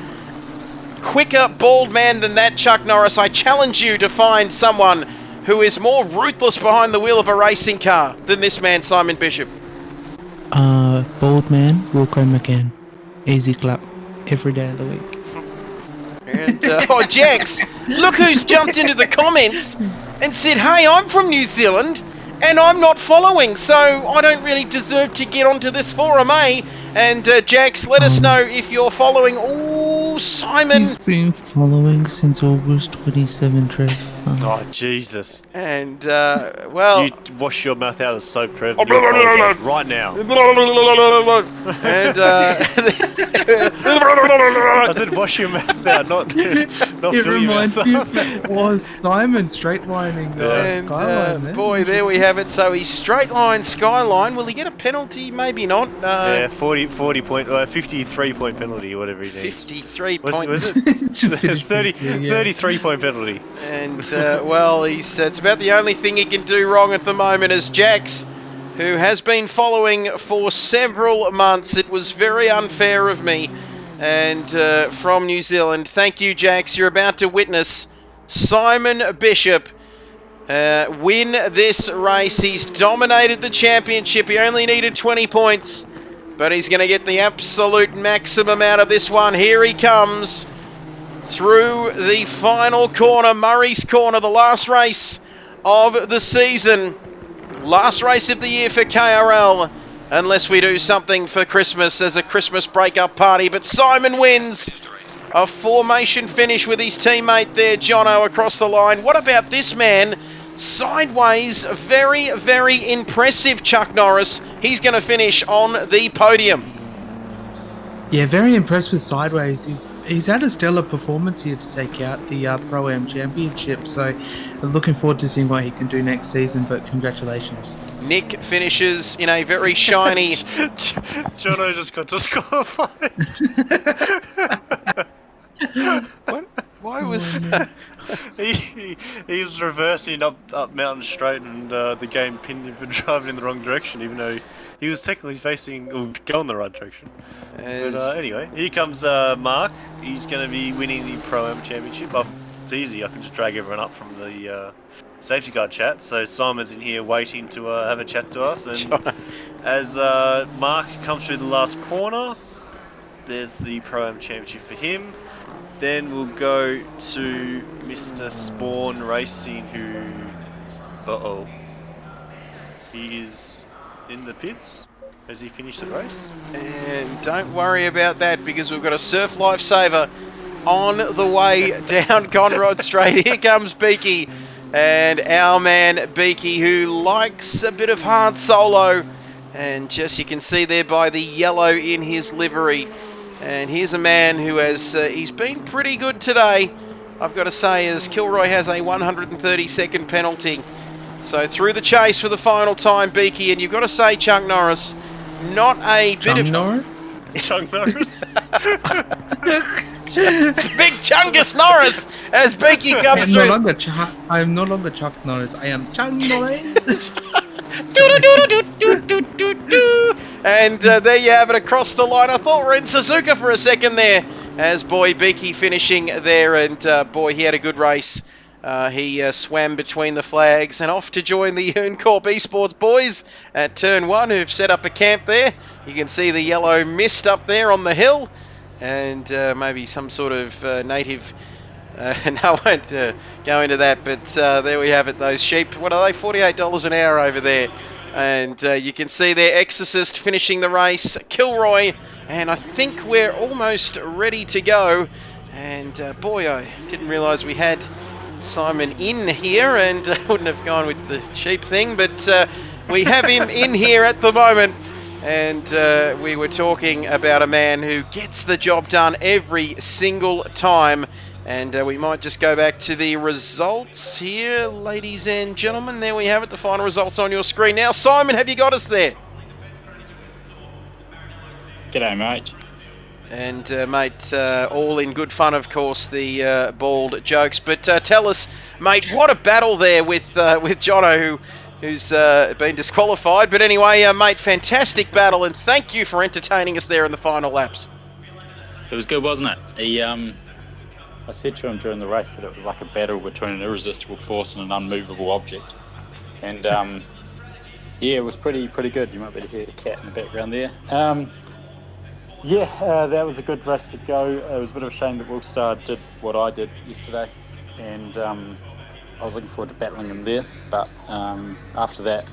quicker bald man than that, Chuck Norris? I challenge you to find someone who is more ruthless behind the wheel of a racing car than this man, Simon Bishop. Bald man, Wilco McCann. Easy clap. Every day of the week. And, Jax, look who's jumped into the comments and said, hey, I'm from New Zealand and I'm not following, so I don't really deserve to get onto this forum, eh? And, Jax, let us know if you're following. Oh, Simon. He's been following since August 27, Trev. Oh, Jesus. And, well... You wash your mouth out with soap, Trev. You apologise right now. And, I said wash your mouth out, not It fill your reminds mouth me up. of was Simon straight lining and Skyline there. boy, there we have it. So he's straight line Skyline. Will he get a penalty? Maybe not. Yeah, 53 point penalty, or whatever he needs. 53 Was points. it? To finish 33 point penalty. And, well, it's about the only thing he can do wrong at the moment is Jax, who has been following for several months. It was very unfair of me. And from New Zealand, thank you, Jax. You're about to witness Simon Bishop win this race. He's dominated the championship. He only needed 20 points, but he's going to get the absolute maximum out of this one. Here he comes through the final corner, Murray's Corner, the last race of the season. Last race of the year for KRL, unless we do something for Christmas as a Christmas breakup party. But Simon wins a formation finish with his teammate there, Jono, across the line. What about this man? Sideways, very, very impressive, Chuck Norris. He's going to finish on the podium. Yeah, very impressed with Sideways. He's had a stellar performance here to take out the Pro-Am Championship, so looking forward to seeing what he can do next season, but congratulations. Nick finishes in a very shiny... Jono just got disqualified. What? Why was... he was reversing up Mountain Straight, and the game pinned him for driving in the wrong direction, even though he was technically going the right direction. But anyway, here comes Mark. He's going to be winning the Pro-Am Championship. It's easy. I can just drag everyone up from the safety car chat. So Simon's in here waiting to have a chat to us. And as Mark comes through the last corner, there's the Pro-Am Championship for him. Then we'll go to Mr. Spawn Racing, who... Uh-oh. He is in the pits. Has he finished the race? And don't worry about that because we've got a surf lifesaver on the way down Conrod Straight. Here comes Beaky. And our man Beaky, who likes a bit of hard solo. And just you can see there by the yellow in his livery. And here's a man who has, he's been pretty good today, I've got to say, as Kilroy has a 130-second penalty. So through the chase for the final time, Beaky, and you've got to say, Chuck Norris, not a bit of... Norris? Chuck Norris? Big Chungus Norris as Beaky comes through. I'm no longer Chuck Norris. I am Chuck Norris. And there you have it across the line. I thought we were in Suzuka for a second there as boy Beaky finishing there, and boy, he had a good race. He swam between the flags and off to join the Uncorp Esports boys at turn 1, who've set up a camp there. You can see the yellow mist up there on the hill, and maybe some sort of native... no, I won't go into that, but there we have it, those sheep. What are they? $48 an hour over there. And you can see there, Exorcist finishing the race, Kilroy, and I think we're almost ready to go. And boy, I didn't realise we had Simon in here, and wouldn't have gone with the sheep thing, but we have him in here at the moment. And we were talking about a man who gets the job done every single time. And we might just go back to the results here, ladies and gentlemen. There we have it, the final results on your screen. Now, Simon, have you got us there? G'day, mate. And, mate, all in good fun, of course, the bald jokes. But tell us, mate, what a battle there with Jono, who's been disqualified. But anyway, mate, fantastic battle, and thank you for entertaining us there in the final laps. It was good, wasn't it? I said to him during the race that it was like a battle between an irresistible force and an unmovable object. And, yeah, it was pretty good. You might be able to hear the cat in the background there. That was a good race to go. It was a bit of a shame that Wilstar did what I did yesterday. And I was looking forward to battling him there. But after that,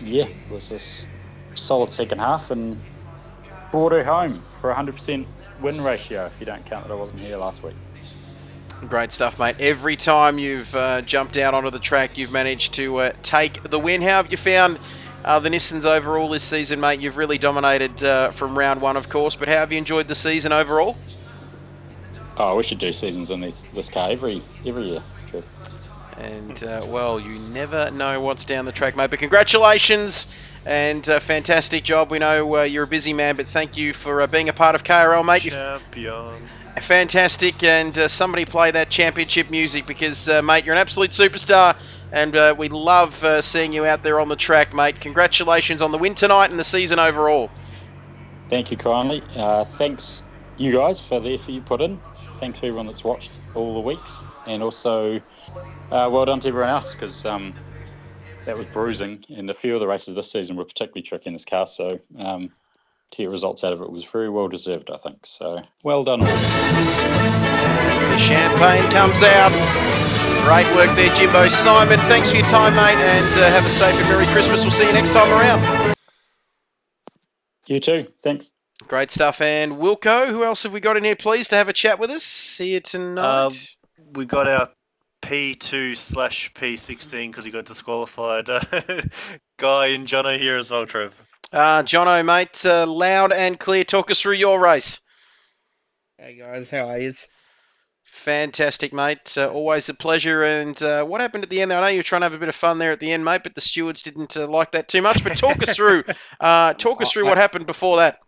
it was this solid second half and brought her home for 100% win ratio, if you don't count that I wasn't here last week. Great stuff, mate. Every time you've jumped out onto the track, you've managed to take the win. How have you found the Nissans overall this season, mate? You've really dominated from round 1, of course, but how have you enjoyed the season overall? Oh, we should do seasons in this car every year, Trev. And, well, you never know what's down the track, mate. But congratulations and fantastic job. We know you're a busy man, but thank you for being a part of KRL, mate. Champion. Fantastic, and somebody play that championship music because, mate, you're an absolute superstar, and we love seeing you out there on the track, mate. Congratulations on the win tonight and the season overall. Thank you kindly. Thanks, you guys, for the effort you put in. Thanks to everyone that's watched all the weeks, and also well done to everyone else because that was bruising, and a few of the races this season were particularly tricky in this car, so to get results out of it was very well deserved, I think. So, well done all. As the champagne comes out. Great work there, Jimbo. Simon, thanks for your time, mate, and have a safe and Merry Christmas. We'll see you next time around. You too. Thanks. Great stuff. And Wilco, who else have we got in here, please, to have a chat with us here tonight? We got our P2/P16 because he got disqualified. Guy and Jono here as well, Trev. Jono, mate, loud and clear. Talk us through your race. Hey guys, how are you? Fantastic, mate. Always a pleasure. And what happened at the end there? I know you were trying to have a bit of fun there at the end, mate, but the stewards didn't like that too much. But talk us through. What happened before that.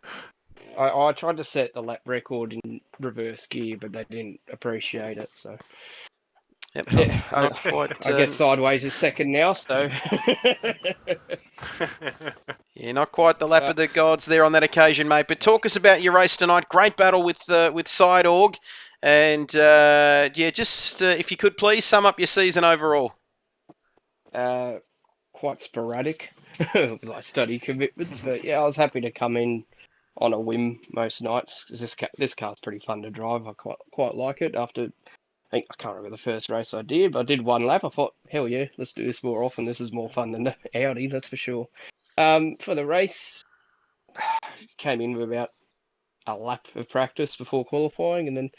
I tried to set the lap record in reverse gear, but they didn't appreciate it. So Yep, yeah, not quite, I get sideways a second now. So yeah, not quite the lap of the gods there on that occasion, mate. But talk us about your race tonight. Great battle with Side Org. And, just if you could please sum up your season overall. quite sporadic, like study commitments. But yeah, I was happy to come in on a whim most nights because this car's pretty fun to drive. I quite like it. After I can't remember the first race I did, but I did one lap. I thought, hell yeah, let's do this more often. This is more fun than the Audi, that's for sure. For the race, came in with about a lap of practice before qualifying, and then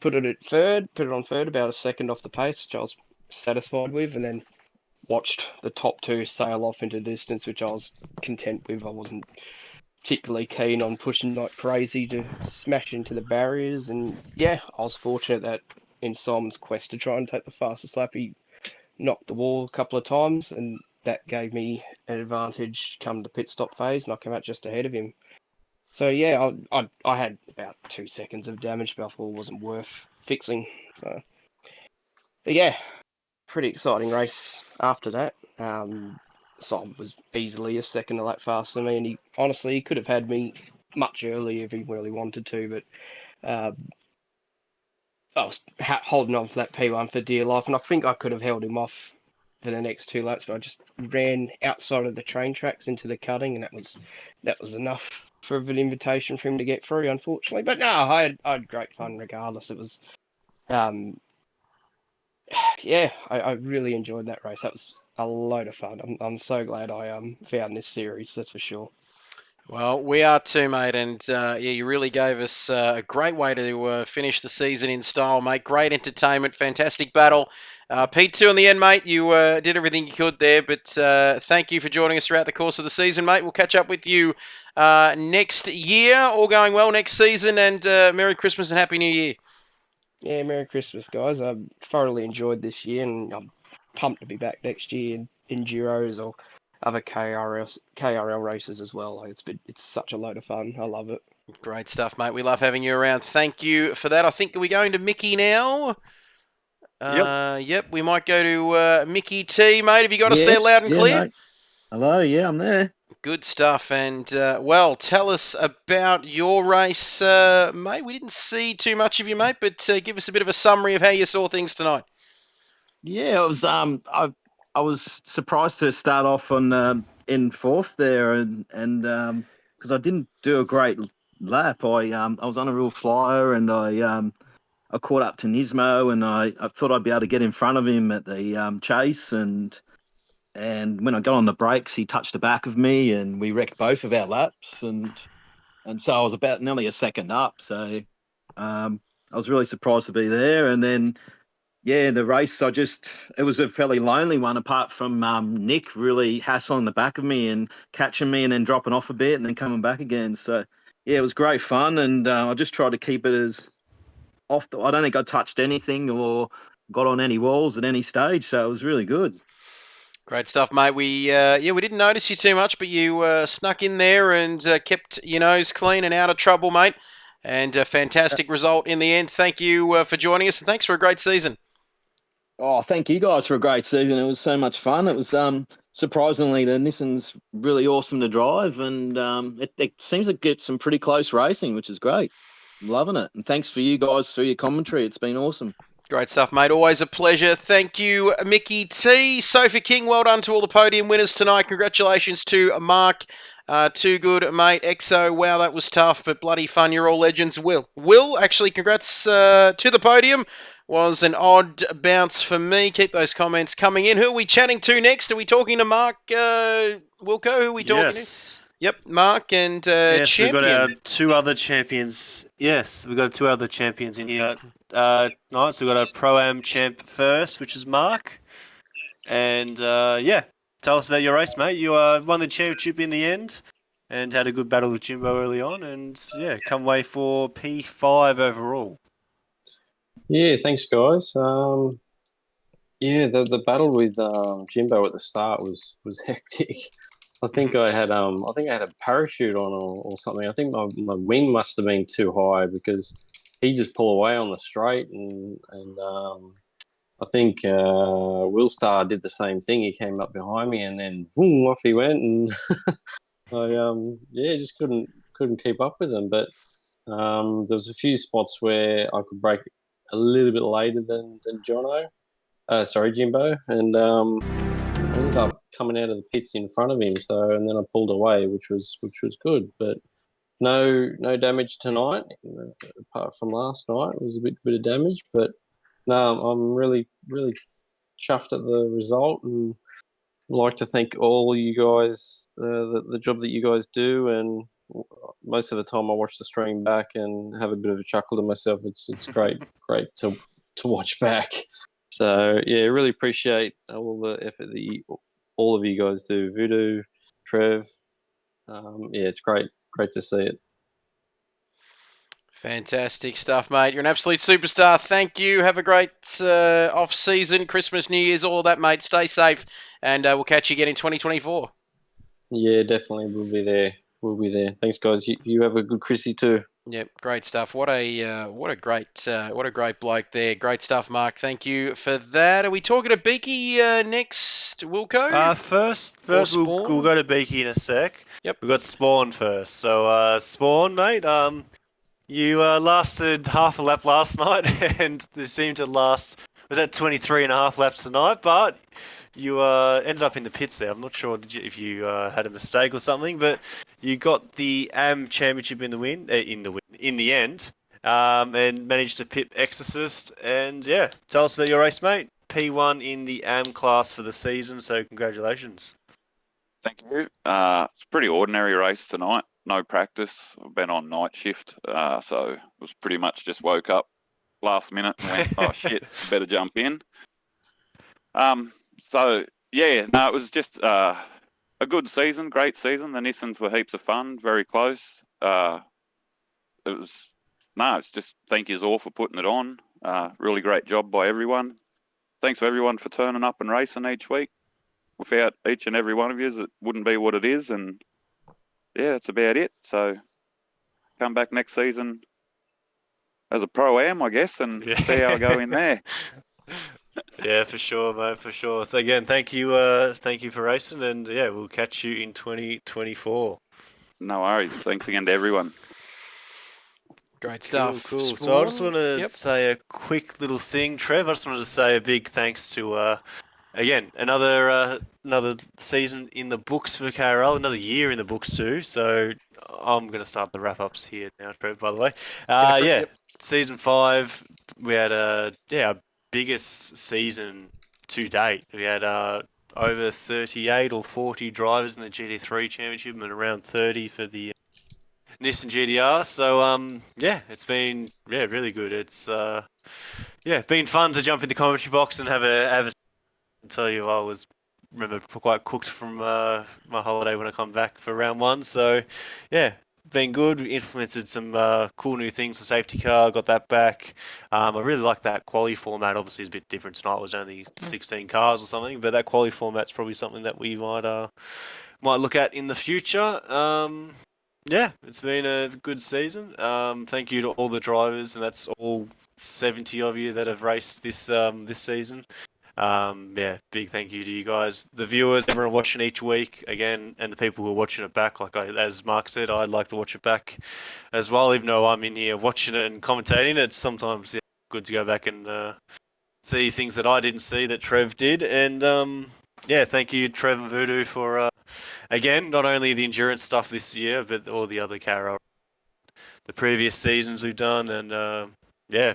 put it on third, about a second off the pace, which I was satisfied with, and then watched the top two sail off into the distance, which I was content with. I wasn't particularly keen on pushing like crazy to smash into the barriers, and yeah, I was fortunate that in Simon's quest to try and take the fastest lap, he knocked the wall a couple of times, and that gave me an advantage come the pit stop phase, and I came out just ahead of him. So yeah, I had about 2 seconds of damage, but I thought it wasn't worth fixing. So, but yeah, pretty exciting race after that. Sol was easily a second a lap faster than me, and he could have had me much earlier if he really wanted to, but I was holding on for that P1 for dear life, and I think I could have held him off for the next 2 laps, but I just ran outside of the train tracks into the cutting, and that was enough for an invitation for him to get through, unfortunately. But no, I had great fun regardless. It was, yeah, I really enjoyed that race. That was a load of fun. I'm so glad I found this series, that's for sure. Well, we are too, mate, and yeah, you really gave us a great way to finish the season in style, mate. Great entertainment, fantastic battle. P2 in the end, mate, you did everything you could there, but thank you for joining us throughout the course of the season, mate. We'll catch up with you next year. All going well next season, and Merry Christmas and Happy New Year. Yeah, Merry Christmas, guys. I thoroughly enjoyed this year, and I'm pumped to be back next year in Enduros or other KRL races as well. It's such a load of fun. I love it. Great stuff, mate. We love having you around. Thank you for that. I think we're going to Mickey now. Yep, we might go to Mickey T, mate. Have you got us there loud and clear? Mate. Hello, yeah, I'm there. Good stuff. And, well, tell us about your race, mate. We didn't see too much of you, mate, but give us a bit of a summary of how you saw things tonight. Yeah, it was I was surprised to start off on in fourth there, and because I didn't do a great lap. I was on a real flyer, and I caught up to Nismo, and I thought I'd be able to get in front of him at the chase, and when I got on the brakes, he touched the back of me, and we wrecked both of our laps, and so I was about nearly a second up. So I was really surprised to be there, and then. Yeah, the race, it was a fairly lonely one, apart from Nick really hassling the back of me and catching me and then dropping off a bit and then coming back again. So, yeah, it was great fun. And I just tried to keep it as I don't think I touched anything or got on any walls at any stage. So it was really good. Great stuff, mate. We didn't notice you too much, but you snuck in there and kept your nose clean and out of trouble, mate. And a fantastic result in the end. Thank you for joining us, and thanks for a great season. Oh, thank you guys for a great season. It was so much fun. It was surprisingly the Nissan's really awesome to drive, and it seems to get some pretty close racing, which is great. I'm loving it. And thanks for you guys for your commentary. It's been awesome. Great stuff, mate. Always a pleasure. Thank you, Mickey T. Sophie King, well done to all the podium winners tonight. Congratulations to Mark. Too good, mate. Exo, wow, that was tough, but bloody fun. You're all legends. Will, actually, congrats to the podium. Was an odd bounce for me. Keep those comments coming in. Who are we chatting to next? Are we talking to Mark Wilco? Who are we talking to? Yep, Mark and yes, Champion. we've got two other champions. Yes, we've got two other champions in here tonight. So we've got a Pro-Am champ first, which is Mark. And, yeah, tell us about your race, mate. You won the championship in the end and had a good battle with Jimbo early on. And, yeah, come away for P5 overall. Yeah, thanks, guys. Yeah, the battle with Jimbo at the start was hectic. I think I had a parachute on or something. I think my wing must have been too high because he just pulled away on the straight, and I think Willstar did the same thing. He came up behind me, and then boom, off he went, and I just couldn't keep up with him. But there was a few spots where I could break a little bit later than Jimbo, and I ended up coming out of the pits in front of him. So, and then I pulled away, which was good. But no damage tonight, apart from last night. It was a bit of damage, but no, I'm really chuffed at the result, and I'd like to thank all you guys, the job that you guys do, and most of the time I watch the stream back and have a bit of a chuckle to myself. It's great to watch back. So yeah, really appreciate all the effort that all of you guys do. Voodoo, Trev, yeah, it's great to see it. Fantastic stuff, mate. You're an absolute superstar. Thank you. Have a great off-season, Christmas, New Year's, all of that, mate. Stay safe, and we'll catch you again in 2024. Yeah, definitely, we'll be there. Thanks, guys. You have a good Chrissy too. Yep, great stuff. What a great bloke there. Great stuff, Mark. Thank you for that. Are we talking to Beaky next, Wilco? First Or we'll Spawn? go to Beaky in a sec. Yep. We've got Spawn first. So, Spawn, mate, you lasted half a lap last night, and there seemed to last, was that 23 and a half laps tonight, but you ended up in the pits there. I'm not sure if you had a mistake or something, but you got the AM Championship in the end, and managed to pit Exorcist. And yeah, tell us about your race, mate. P1 in the AM class for the season, so congratulations. Thank you. It's a pretty ordinary race tonight. No practice. I've been on night shift, so it was pretty much just woke up last minute and went, oh shit, better jump in. So yeah, no, it was just a good season, great season. The Nissans were heaps of fun, very close. It's just thank yous all for putting it on. Really great job by everyone. Thanks for everyone for turning up and racing each week. Without each and every one of you, it wouldn't be what it is. And yeah, that's about it. So come back next season as a pro-am, I guess, and see how I go in there. Yeah, for sure, mate, for sure. Again, thank you for racing, and yeah, we'll catch you in 2024. No worries. Thanks again to everyone. Great stuff. Cool. Spawn? So I just want to say a quick little thing, Trev. I just wanted to say a big thanks to again another season in the books for KRL, another year in the books too. So I'm going to start the wrap ups here now, Trev. By the way, Season 5, we had our biggest season to date. We had over 38 or 40 drivers in the GT3 Championship and around 30 for the Nissan GTR. So it's been really good. It's been fun to jump in the commentary box and have a tell you I was quite cooked from my holiday when I come back for round 1. So yeah, been good. We implemented some cool new things. The safety car, got that back. I really like that quali format. Obviously, it's a bit different tonight. It was only 16 cars or something, but that quali format's probably something that we might look at in the future. It's been a good season. Thank you to all the drivers, and that's all 70 of you that have raced this season. Big thank you to you guys, the viewers, everyone watching each week again, and the people who are watching it back. As Mark said, I'd like to watch it back as well, even though I'm in here watching it and commentating. It's sometimes good to go back and see things that I didn't see that Trev did. And thank you, Trev and Voodoo, for again, not only the endurance stuff this year, but all the other KRL, the previous seasons we've done. And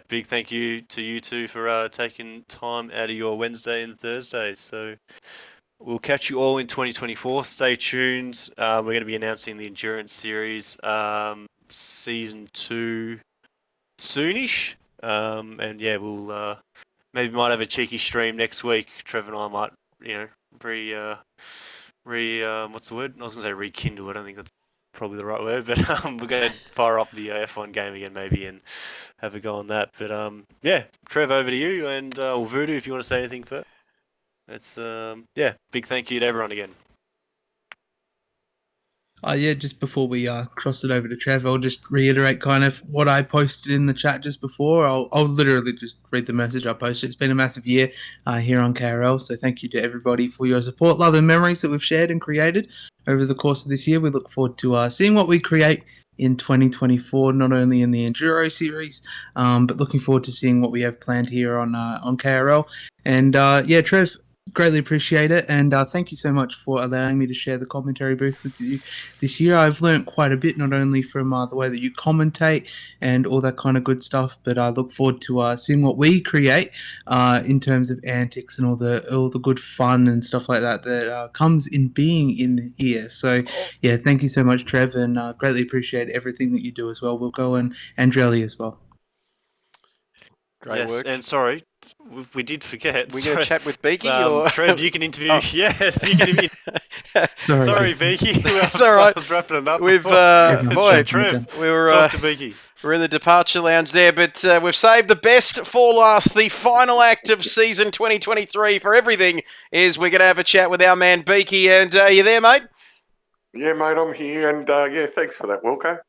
big thank you to you two for taking time out of your Wednesday and Thursday. So we'll catch you all in 2024. Stay tuned. We're going to be announcing the Endurance Series Season 2 soonish. We'll maybe might have a cheeky stream next week. Trevor and I might, what's the word? I was going to say rekindle. I don't think that's probably the right word, but we're going to fire up the F1 game again maybe and have a go on that. But Trev, over to you, and or Voodoo, if you want to say anything first. It's big thank you to everyone again. Just before we cross it over to Trev, I'll just reiterate kind of what I posted in the chat just before. I'll literally just read the message I posted. It's been a massive year here on KRL, so thank you to everybody for your support, love and memories that we've shared and created over the course of this year. We look forward to seeing what we create in 2024, not only in the Enduro series, but looking forward to seeing what we have planned here on KRL. And Trev, Greatly appreciate it, and thank you so much for allowing me to share the commentary booth with you this year. I've learnt quite a bit, not only from the way that you commentate and all that kind of good stuff, but I look forward to seeing what we create in terms of antics and all the good fun and stuff like that that comes in being in here. So, yeah, thank you so much, Trev, and greatly appreciate everything that you do as well, Wilco, and Andrelli as well. Great work. And sorry, we did forget. We're going to chat with Beaky, or Trev, you can interview. Oh. Yes, you can interview. Sorry, Beaky. It's all right. I was wrapping it up. We've boy, Trev, talk to Beaky. We're in the departure lounge there, but we've saved the best for last. The final act of season 2023 for everything is we're going to have a chat with our man Beaky. And you there, mate? Yeah, mate, I'm here, and yeah, thanks for that, Wilco.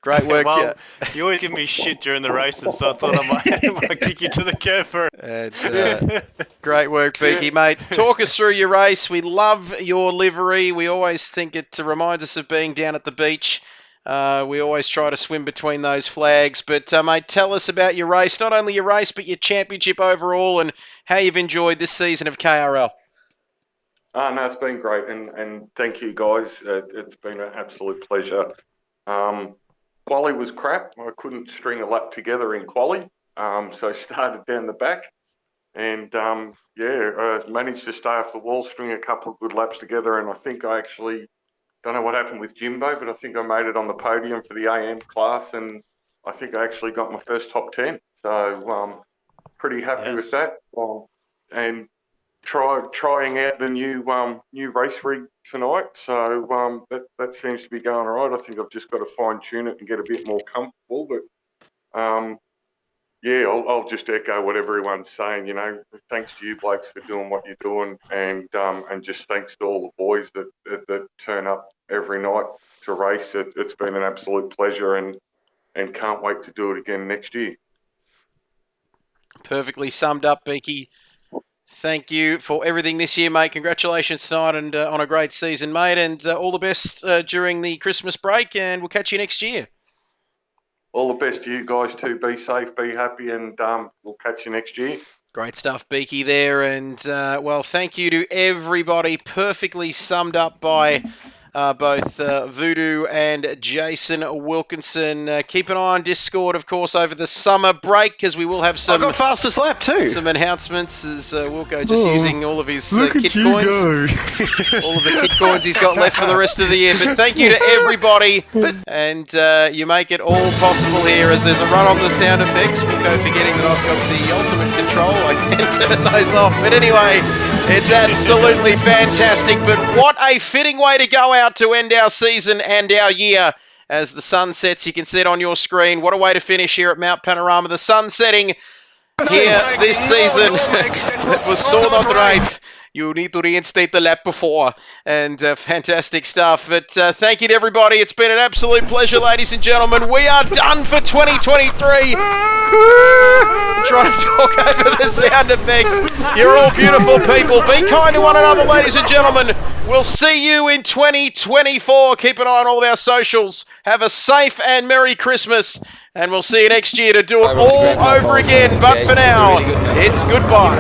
Great work. Well, you always give me shit during the races, so I thought I might kick you to the curb for it. Great work, Beaky, mate. Talk us through your race. We love your livery. We always think it reminds us of being down at the beach. We always try to swim between those flags. But, mate, tell us about your race. Not only your race, but your championship overall and how you've enjoyed this season of KRL. No, it's been great, and thank you, guys. It's been an absolute pleasure. Quali was crap. I couldn't string a lap together in quali, so I started down the back. And, I managed to stay off the wall, string a couple of good laps together, and I think I actually, don't know what happened with Jimbo, but I think I made it on the podium for the AM class, and I think I actually got my first top 10. So, pretty happy with that. And trying out the new race rig tonight, so that seems to be going all right. I think I've just got to fine tune it and get a bit more comfortable. But I'll just echo what everyone's saying. You know, thanks to you blokes for doing what you're doing, and just thanks to all the boys that turn up every night to race. It's been an absolute pleasure, and can't wait to do it again next year. Perfectly summed up, Beaky. Thank you for everything this year, mate. Congratulations tonight and on a great season, mate. And all the best during the Christmas break, and we'll catch you next year. All the best to you guys too. Be safe, be happy, and we'll catch you next year. Great stuff, Beaky there. And, thank you to everybody. Perfectly summed up by both Voodoo and Jason Wilkinson. Keep an eye on Discord, of course, over the summer break, because we will have some... I got fastest lap too. Some enhancements as Wilco just using all of his kit coins. All of the kit coins he's got left for the rest of the year. But thank you to everybody. And you make it all possible here as there's a run on the sound effects. Wilco forgetting that I've got the ultimate control. I can turn those off. But anyway, it's absolutely fantastic. But what a fitting way to go out to end our season and our year. As the sun sets, you can see it on your screen. What a way to finish here at Mount Panorama. The sun setting here this season. It was so not right. You need to reinstate the lap before. And fantastic stuff. But thank you to everybody. It's been an absolute pleasure, ladies and gentlemen. We are done for 2023. I'm trying to talk over the sound effects. You're all beautiful people. Be kind to one another, ladies and gentlemen. We'll see you in 2024. Keep an eye on all of our socials. Have a safe and Merry Christmas. And we'll see you next year to do it all over again. But for now, it's goodbye.